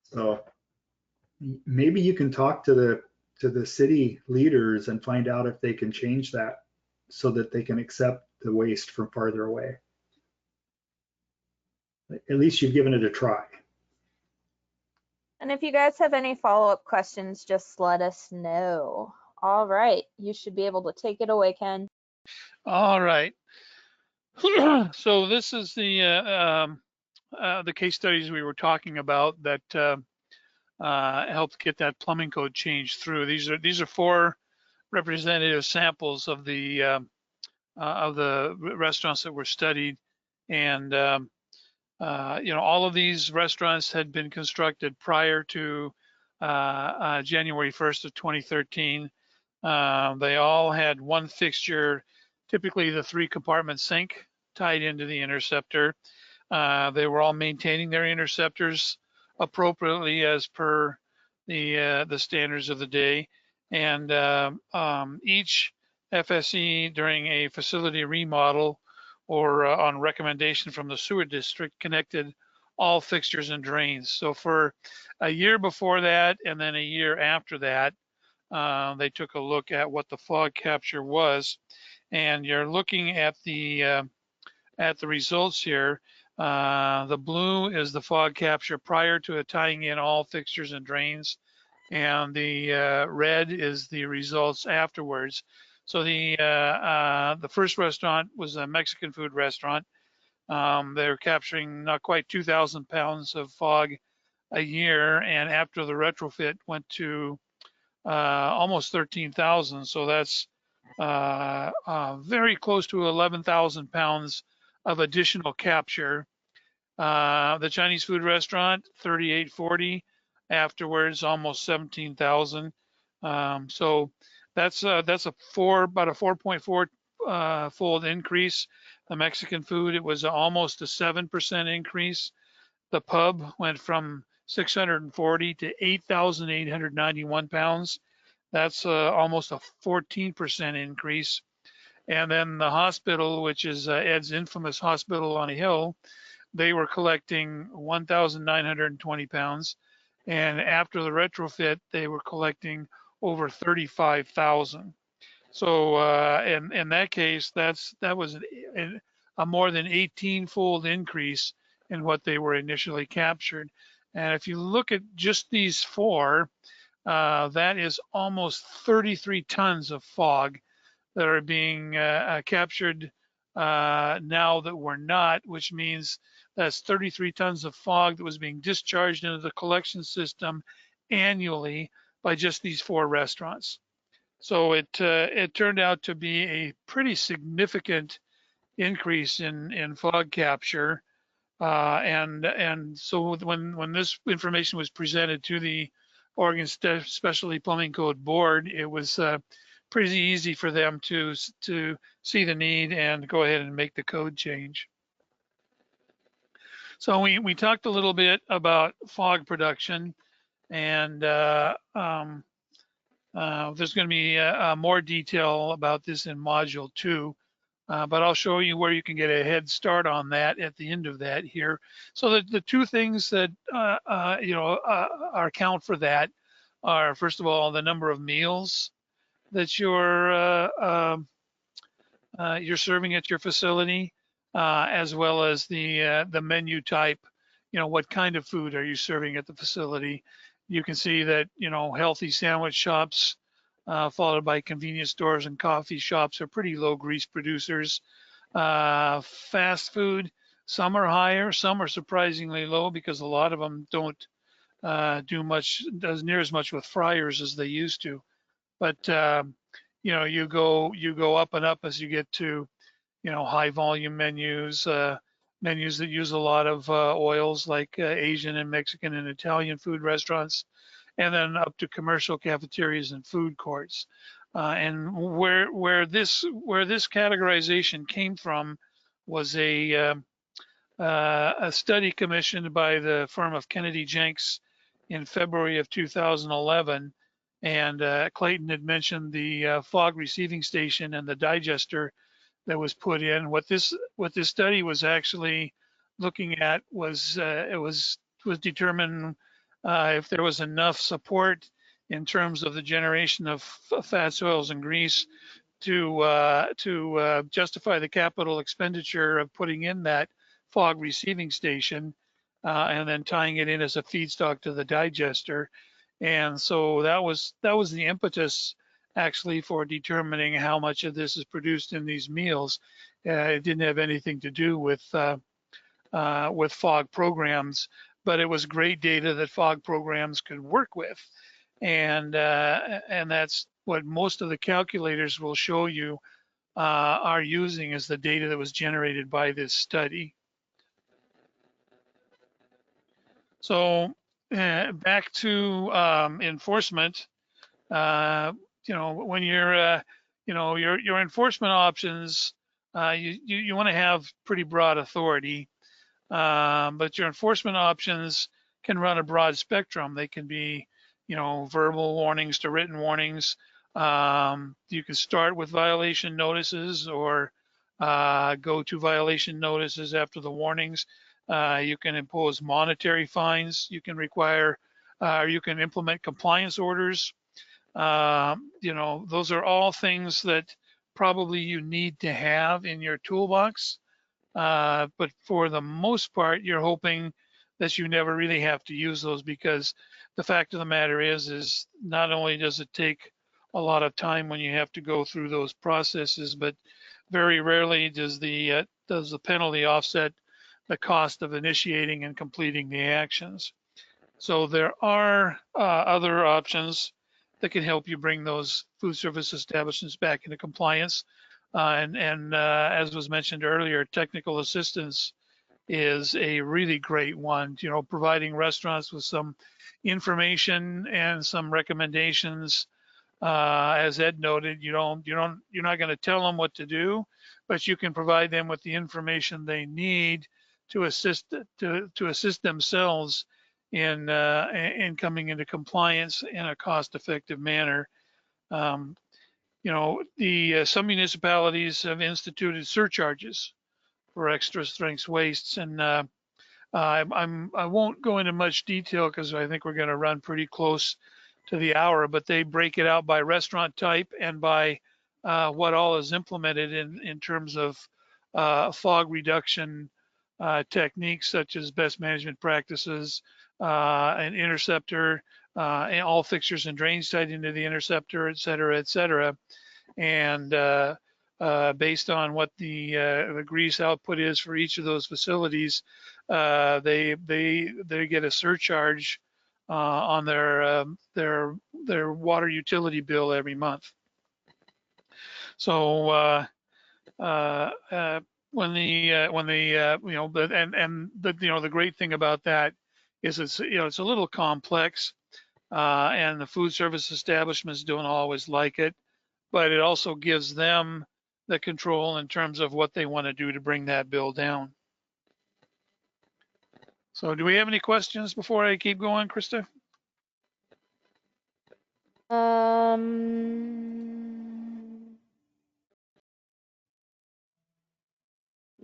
So maybe you can talk to the city leaders and find out if they can change that so that they can accept the waste from farther away. At least you've given it a try. And if you guys have any follow-up questions, just let us know. All right, you should be able to take it away, Ken. All right. So this is the case studies we were talking about that helped get that plumbing code changed through. These are 4 representative samples of the restaurants that were studied, and all of these restaurants had been constructed prior to January 1st of 2013. They all had one fixture, typically the 3-compartment sink tied into the interceptor. They were all maintaining their interceptors appropriately as per the standards of the day, and each FSE during a facility remodel or on recommendation from the sewer district connected all fixtures and drains. So for a year before that and then a year after that, they took a look at what the fog capture was, and you're looking at the results here. The blue is the fog capture prior to tying in all fixtures and drains, and the red is the results afterwards. So the first restaurant was a Mexican food restaurant. They're capturing not quite 2,000 pounds of fog a year, and after the retrofit went to almost 13,000. So that's very close to 11,000 pounds of additional capture. The Chinese food restaurant, 3840. Afterwards, almost 17,000. So that's about a 4.4 fold increase. The Mexican food, it was almost a 7% increase. The pub went from 640 to 8,891 pounds. That's almost a 14% increase. And then the hospital, which is Ed's infamous hospital on a hill, they were collecting 1,920 pounds. And after the retrofit, they were collecting over 35,000. So in that case, that was a more than 18-fold increase in what they were initially captured. And if you look at just these four, that is almost 33 tons of fog that are being captured now that we're not, which means that's 33 tons of fog that was being discharged into the collection system annually by just these four restaurants. So it turned out to be a pretty significant increase in fog capture. And so when this information was presented to the Oregon Specialty Plumbing Code Board, it was pretty easy for them to see the need and go ahead and make the code change. So we talked a little bit about fog production, and there's going to be more detail about this in Module 2. But I'll show you where you can get a head start on that at the end of that here. So the two things that account for that are, first of all, the number of meals that you're serving at your facility, as well as the menu type. What kind of food are you serving at the facility? You can see that healthy sandwich shops, followed by convenience stores and coffee shops, are pretty low grease producers. Fast food, some are higher, some are surprisingly low because a lot of them don't does near as much with fryers as they used to. But you go up and up as you get to high volume menus, menus that use a lot of oils, like Asian and Mexican and Italian food restaurants, and then up to commercial cafeterias and food courts. And where this categorization came from was a study commissioned by the firm of Kennedy Jenks in February of 2011. And Clayton had mentioned the fog receiving station and the digester that was put in. What this study was actually looking at was determine if there was enough support in terms of the generation of fats, oils, and grease to justify the capital expenditure of putting in that fog receiving station and then tying it in as a feedstock to the digester. And so that was the impetus actually for determining how much of this is produced in these meals. It didn't have anything to do with fog programs, but it was great data that fog programs could work with. And that's what most of the calculators will show you are using as the data that was generated by this study. So back to enforcement, when you're, your enforcement options, you want to have pretty broad authority, but your enforcement options can run a broad spectrum. They can be, verbal warnings to written warnings. You can start with violation notices or go to violation notices after the warnings. You can impose monetary fines. You can require, you can implement compliance orders. Those are all things that probably you need to have in your toolbox. But for the most part, you're hoping that you never really have to use those, because the fact of the matter is not only does it take a lot of time when you have to go through those processes, but very rarely does the penalty offset the cost of initiating and completing the actions. So there are other options that can help you bring those food service establishments back into compliance. And as was mentioned earlier, technical assistance is a really great one, you know, providing restaurants with some information and some recommendations. As Ed noted, you're not going to tell them what to do, but you can provide them with the information they need to assist themselves in coming into compliance in a cost-effective manner. You know, some municipalities have instituted surcharges for extra strength wastes, and I won't go into much detail because I think we're going to run pretty close to the hour, but they break it out by restaurant type and by what all is implemented in terms of fog reduction techniques such as best management practices, an interceptor, and all fixtures and drains tied into the interceptor, et cetera, et cetera. And based on what the grease output is for each of those facilities, they get a surcharge on their water utility bill every month. So when the you know, the great thing about that is it's a little complex, and the food service establishments don't always like it, but it also gives them the control in terms of what they want to do to bring that bill down. So do we have any questions before I keep going, Krista?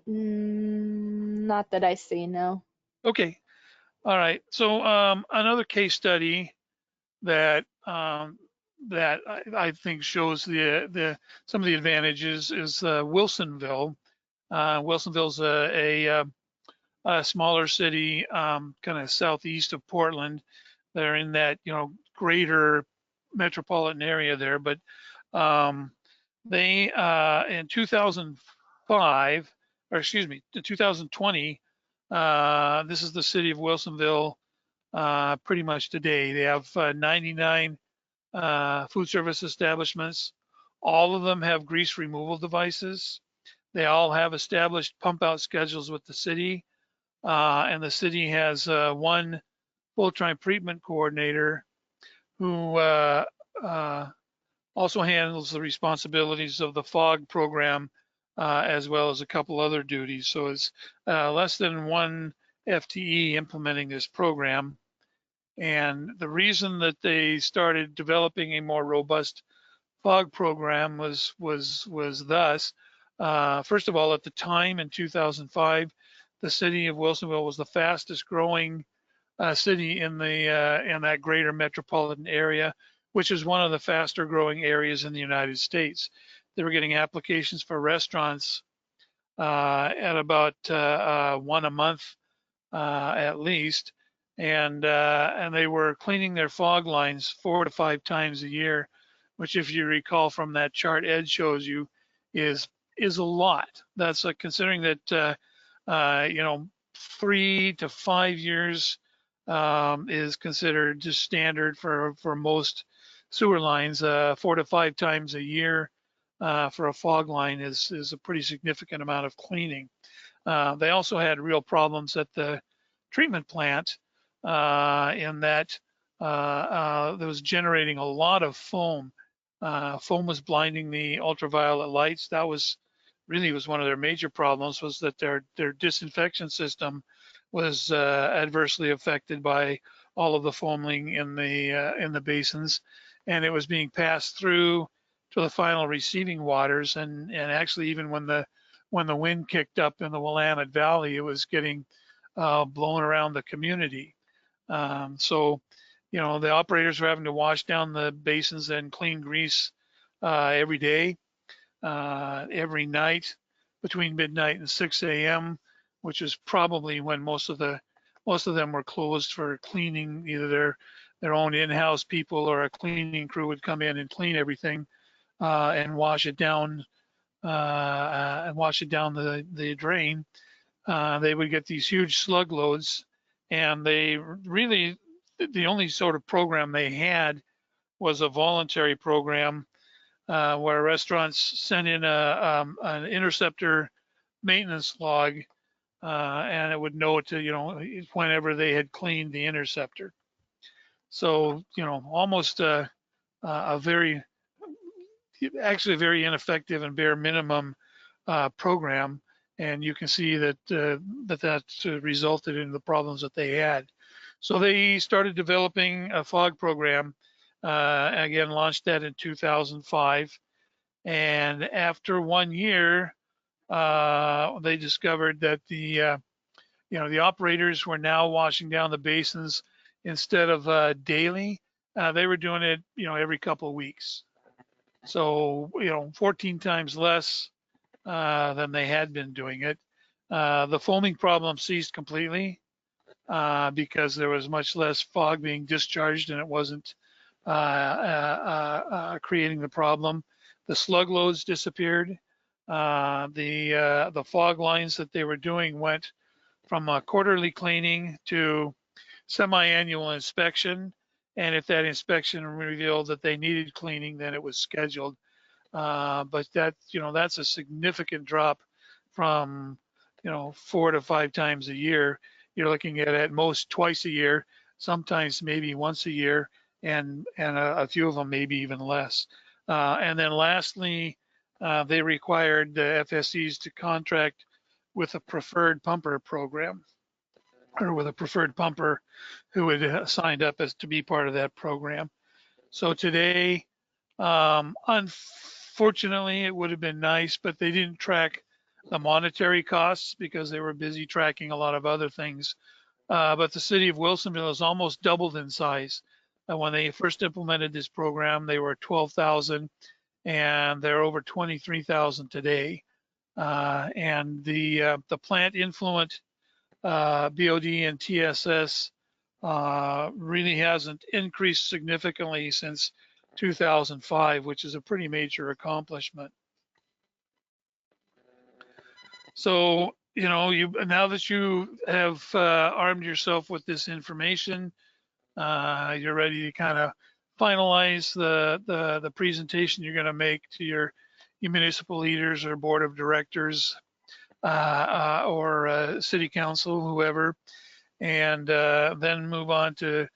Not that I see, no. Okay. All right. So another case study that I think shows some of the advantages is Wilsonville. Wilsonville's a smaller city, kind of southeast of Portland. They're in that greater metropolitan area there, but they in 2005, or excuse me, 2020. This is the city of Wilsonville. Pretty much today, they have 99 food service establishments. All of them have grease removal devices. They all have established pump out schedules with the city, and the city has one full-time treatment coordinator who also handles the responsibilities of the FOG program, as well as a couple other duties. So it's less than one FTE implementing this program. And the reason that they started developing a more robust FOG program was thus. First of all, at the time in 2005, the city of Wilsonville was the fastest growing city in that greater metropolitan area, which is one of the faster growing areas in the United States. They were getting applications for restaurants at about one a month at least, and they were cleaning their fog lines 4 to 5 times a year, which, if you recall from that chart Ed shows you, is a lot. That's considering that 3 to 5 years is considered just standard for most sewer lines. 4 to 5 times a year for a fog line is a pretty significant amount of cleaning. They also had real problems at the treatment plant in that that was generating a lot of foam. Foam was blinding the ultraviolet lights. That was one of their major problems, was that their disinfection system was adversely affected by all of the foaming in the basins, and it was being passed through to the final receiving waters. And actually, even when the wind kicked up in the Willamette Valley, it was getting blown around the community. So, the operators were having to wash down the basins and clean grease every day, every night between midnight and 6 a.m., which is probably when most of them were closed for cleaning either their own in-house people or a cleaning crew would come in and clean everything and wash it down the drain. They would get these huge slug loads, and they really, the only sort of program they had was a voluntary program where restaurants sent in an interceptor maintenance log, and it would note, whenever they had cleaned the interceptor. So, almost a very, actually very ineffective and bare minimum program. And you can see that that resulted in the problems that they had. So they started developing a fog program, again, launched that in 2005. And after 1 year, they discovered that the operators were now washing down the basins instead of daily. They were doing it, every couple of weeks. So, 14 times less than they had been doing it. The foaming problem ceased completely because there was much less fog being discharged and it wasn't creating the problem. The slug loads disappeared. The fog lines that they were doing went from a quarterly cleaning to semi-annual inspection. And if that inspection revealed that they needed cleaning, then it was scheduled. But that's a significant drop from, 4 to 5 times a year. You're looking at most twice a year, sometimes maybe once a year, and a few of them maybe even less. And then lastly, they required the FSCs to contract with a preferred pumper program, or with a preferred pumper who had signed up as to be part of that program. So today, unfortunately, it would have been nice, but they didn't track the monetary costs because they were busy tracking a lot of other things. But the city of Wilsonville has almost doubled in size. When they first implemented this program, they were 12,000, and they're over 23,000 today. And the plant influent BOD and TSS really hasn't increased significantly since 2005, which is a pretty major accomplishment. So, now that you have armed yourself with this information, you're ready to kind of finalize the presentation you're going to make to your municipal leaders or board of directors or city council, whoever, and then move on to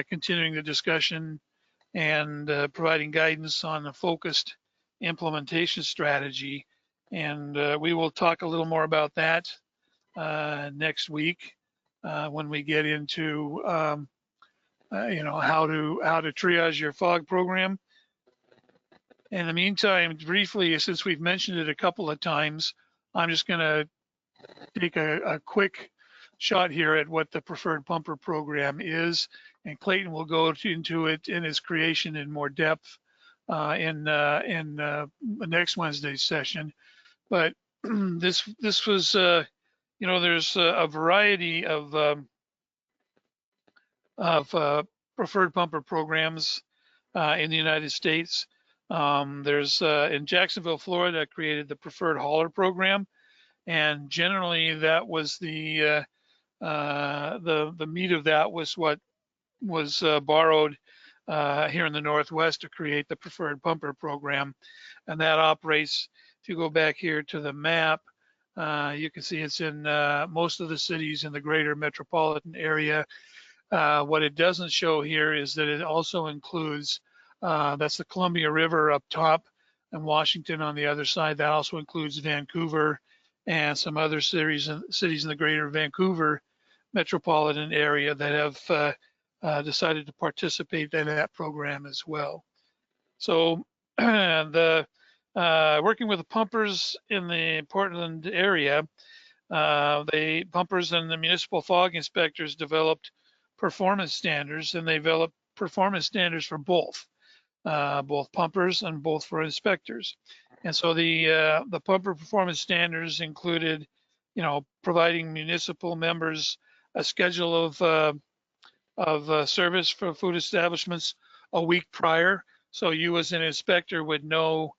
continuing the discussion and providing guidance on a focused implementation strategy. And we will talk a little more about that next week when we get into how to triage your fog program. In the meantime, briefly, since we've mentioned it a couple of times, I'm just going to take a quick shot here at what the preferred pumper program is, and Clayton will go into it in its creation in more depth in next Wednesday's session. But this was there's a variety of preferred pumper programs in the United States. There's in Jacksonville, Florida, created the preferred hauler program, and generally that was the meat of that was what was borrowed here in the Northwest to create the preferred pumper program, and that operates. If you go back here to the map, you can see it's in most of the cities in the greater metropolitan area. What it doesn't show here is that it also includes, that's the Columbia River up top and Washington on the other side. That also includes Vancouver and some other cities in the greater Vancouver metropolitan area that have decided to participate in that program as well. So the working with the pumpers in the Portland area, the pumpers and the municipal fog inspectors developed performance standards, and they developed performance standards for both pumpers and both for inspectors. And so the pumper performance standards included, providing municipal members a schedule of of service for food establishments a week prior. So you as an inspector would know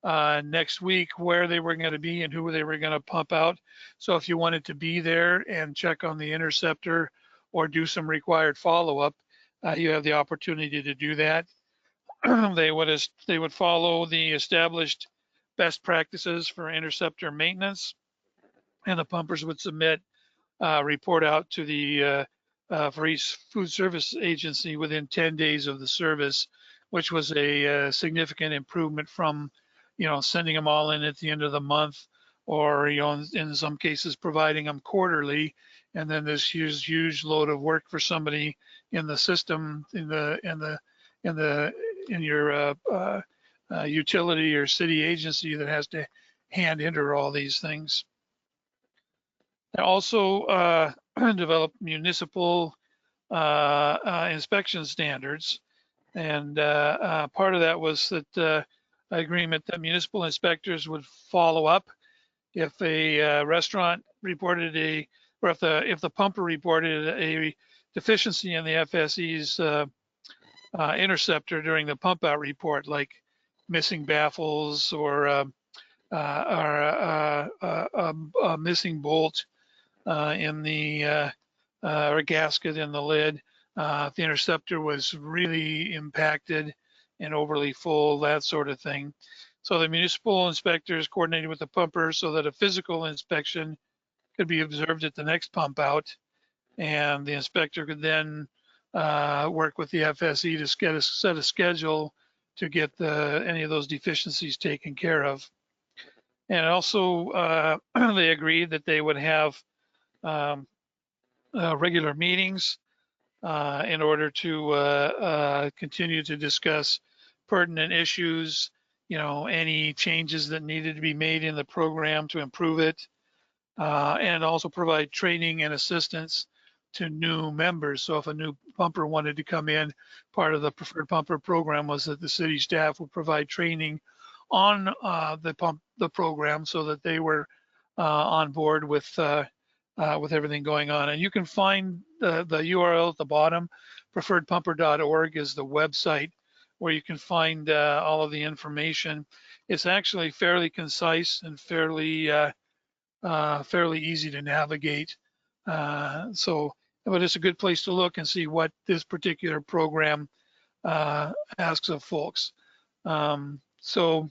next week where they were going to be and who they were going to pump out. So if you wanted to be there and check on the interceptor or do some required follow-up, you have the opportunity to do that. They would follow the established best practices for interceptor maintenance, and the pumpers would submit report out to the for each food service agency within 10 days of the service, which was a significant improvement from, sending them all in at the end of the month, or, in some cases providing them quarterly, and then this huge load of work for somebody in the system, in your utility or city agency that has to hand enter all these things. I also developed municipal inspection standards, and part of that was that agreement that municipal inspectors would follow up if a restaurant reported or if the pumper reported a deficiency in the FSE's interceptor during the pump out report, like missing baffles or a missing bolt in the or gasket in the lid. If the interceptor was really impacted and overly full, that sort of thing. So the municipal inspectors coordinated with the pumper so that a physical inspection could be observed at the next pump out, and the inspector could then work with the FSE to set a schedule to get any of those deficiencies taken care of. And also, they agreed that they would have regular meetings in order to continue to discuss pertinent issues, any changes that needed to be made in the program to improve it, and also provide training and assistance to new members. So if a new pumper wanted to come in, part of the preferred pumper program was that the city staff would provide training on the program so that they were on board with everything going on. And you can find the URL at the bottom. Preferredpumper.org is the website where you can find all of the information. It's actually fairly concise and fairly easy to navigate. But it's a good place to look and see what this particular program asks of folks. So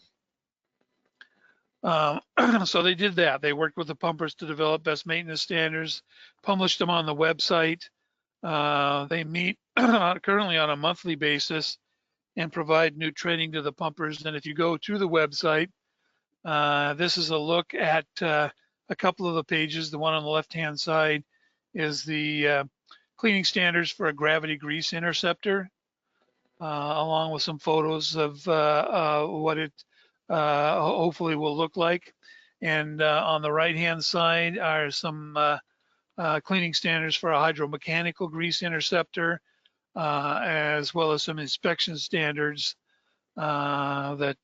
they did that. They worked with the pumpers to develop best maintenance standards, published them on the website. They meet currently on a monthly basis and provide new training to the pumpers. And if you go to the website, this is a look at a couple of the pages. The one on the left-hand side is the cleaning standards for a gravity grease interceptor, along with some photos of what it hopefully will look like. And on the right-hand side are some cleaning standards for a hydromechanical grease interceptor, as well as some inspection standards that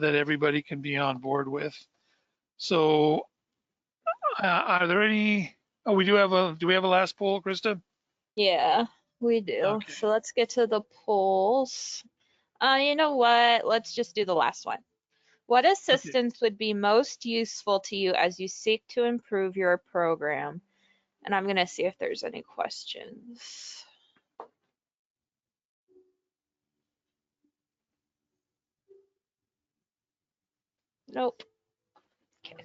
everybody can be on board with. So are there any, do we have a last poll, Krista? Yeah, we do. Okay. So let's get to the polls. You know what? Let's just do the last one. What assistance would be most useful to you as you seek to improve your program? And I'm going to see if there's any questions. Nope. Okay.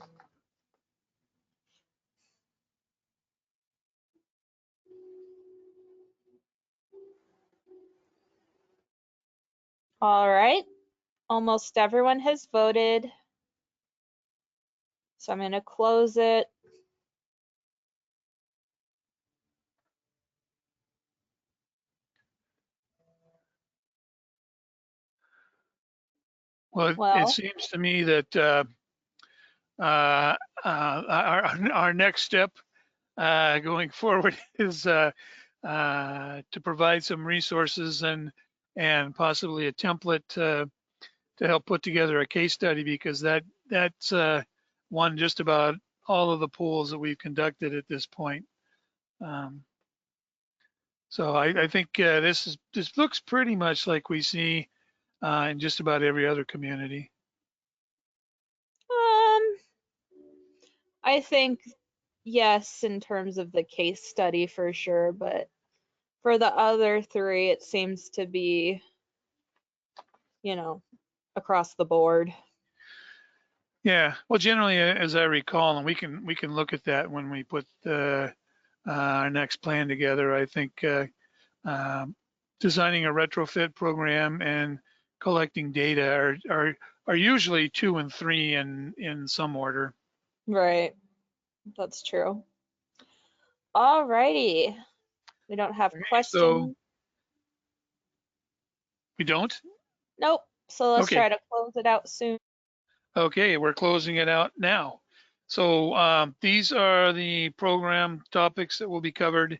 All right. Almost everyone has voted. So I'm going to close it. Well, it seems to me that our next step going forward is to provide some resources and possibly a template to help put together a case study, because that's won just about all of the polls that we've conducted at this point. So I think this looks pretty much like we see in just about every other community. I think yes, in terms of the case study for sure, but for the other three, it seems to be, you know, across the board. Yeah, well, generally, as I recall, and we can look at that when we put our next plan together. I think um, designing a retrofit program and collecting data are usually 2 and 3 in some order. Right. That's true. Alrighty. We don't have Okay, so questions. we don't. Nope. So let's Okay. try to close it out soon. Okay, we're closing it out now. So these are the program topics that will be covered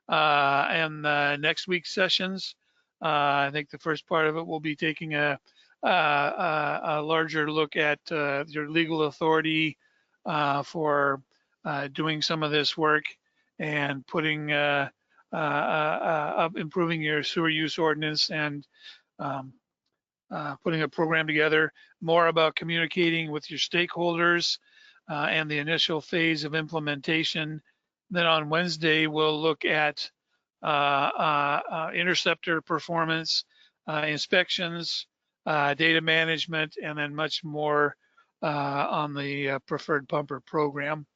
in next week's sessions. I think the first part of it will be taking a larger look at your legal authority for doing some of this work and putting improving your sewer use ordinance and um, putting a program together, more about communicating with your stakeholders and the initial phase of implementation. Then on Wednesday, we'll look at interceptor performance, inspections, data management, and then much more on the preferred pumper program.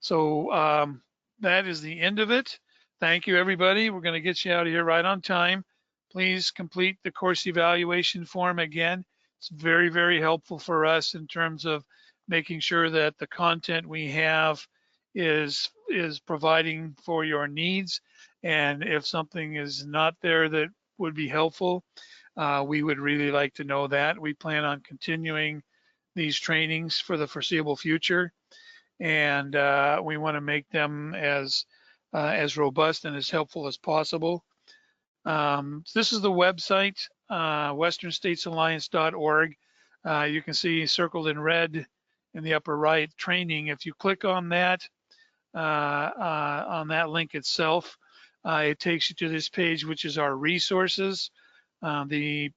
So that is the end of it. Thank you, everybody. We're going to get you out of here right on time. Please complete the course evaluation form again. It's very, very helpful for us in terms of making sure that the content we have is providing for your needs. And if something is not there that would be helpful, we would really like to know that. We plan on continuing these trainings for the foreseeable future, and we want to make them as robust and as helpful as possible. This is the website, westernstatesalliance.org. You can see circled in red in the upper right, training. If you click on that link itself, it takes you to this page, which is our resources. The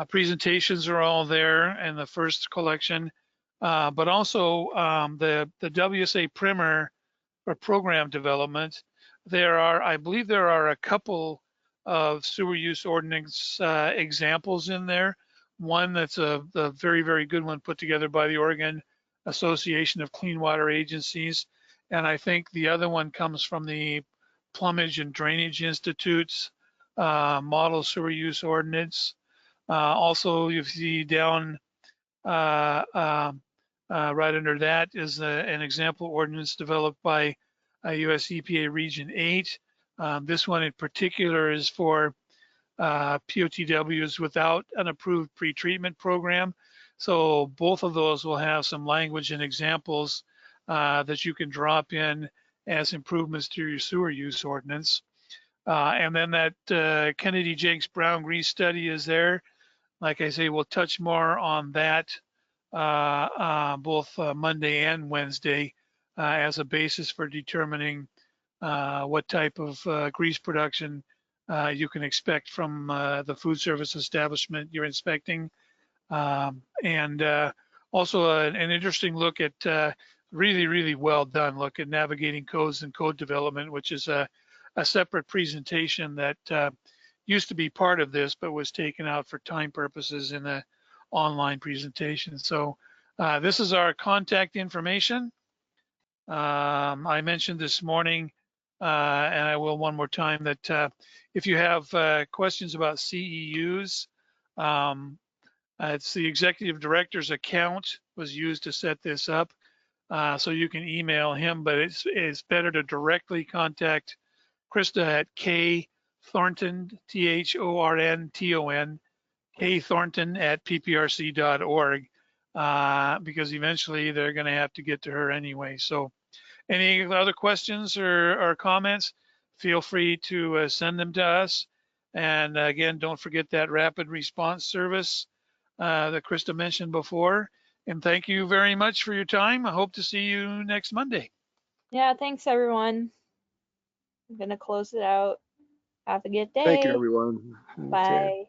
presentations are all there in the first collection, but also the WSA primer for program development. I believe there are a couple of sewer use ordinance examples in there. One that's a very, very good one put together by the Oregon Association of Clean Water Agencies. And I think the other one comes from the Plumage and Drainage Institute's model sewer use ordinance. Also, you see down right under that is an example ordinance developed by US EPA Region 8. This one in particular is for POTWs without an approved pretreatment program. So both of those will have some language and examples that you can drop in as improvements to your sewer use ordinance. And then that Kennedy Jenks Brown Grease study is there. Like I say, we'll touch more on that both Monday and Wednesday as a basis for determining what type of grease production you can expect from the food service establishment you're inspecting. And also an interesting look at really, really well done look at navigating codes and code development, which is a separate presentation that used to be part of this, but was taken out for time purposes in the online presentation. So this is our contact information. I mentioned this morning, and I will one more time, that if you have questions about CEUs, it's the executive director's account was used to set this up. So you can email him, but it's better to directly contact Krista at K Thornton, THORNTON, K Thornton at pprc.org, because eventually they're going to have to get to her anyway. So any other questions or comments, feel free to send them to us. And again, don't forget that rapid response service that Krista mentioned before. And thank you very much for your time. I hope to see you next Monday. Yeah, thanks everyone. I'm gonna close it out. Have a good Thank you, day. everyone. Okay. Bye.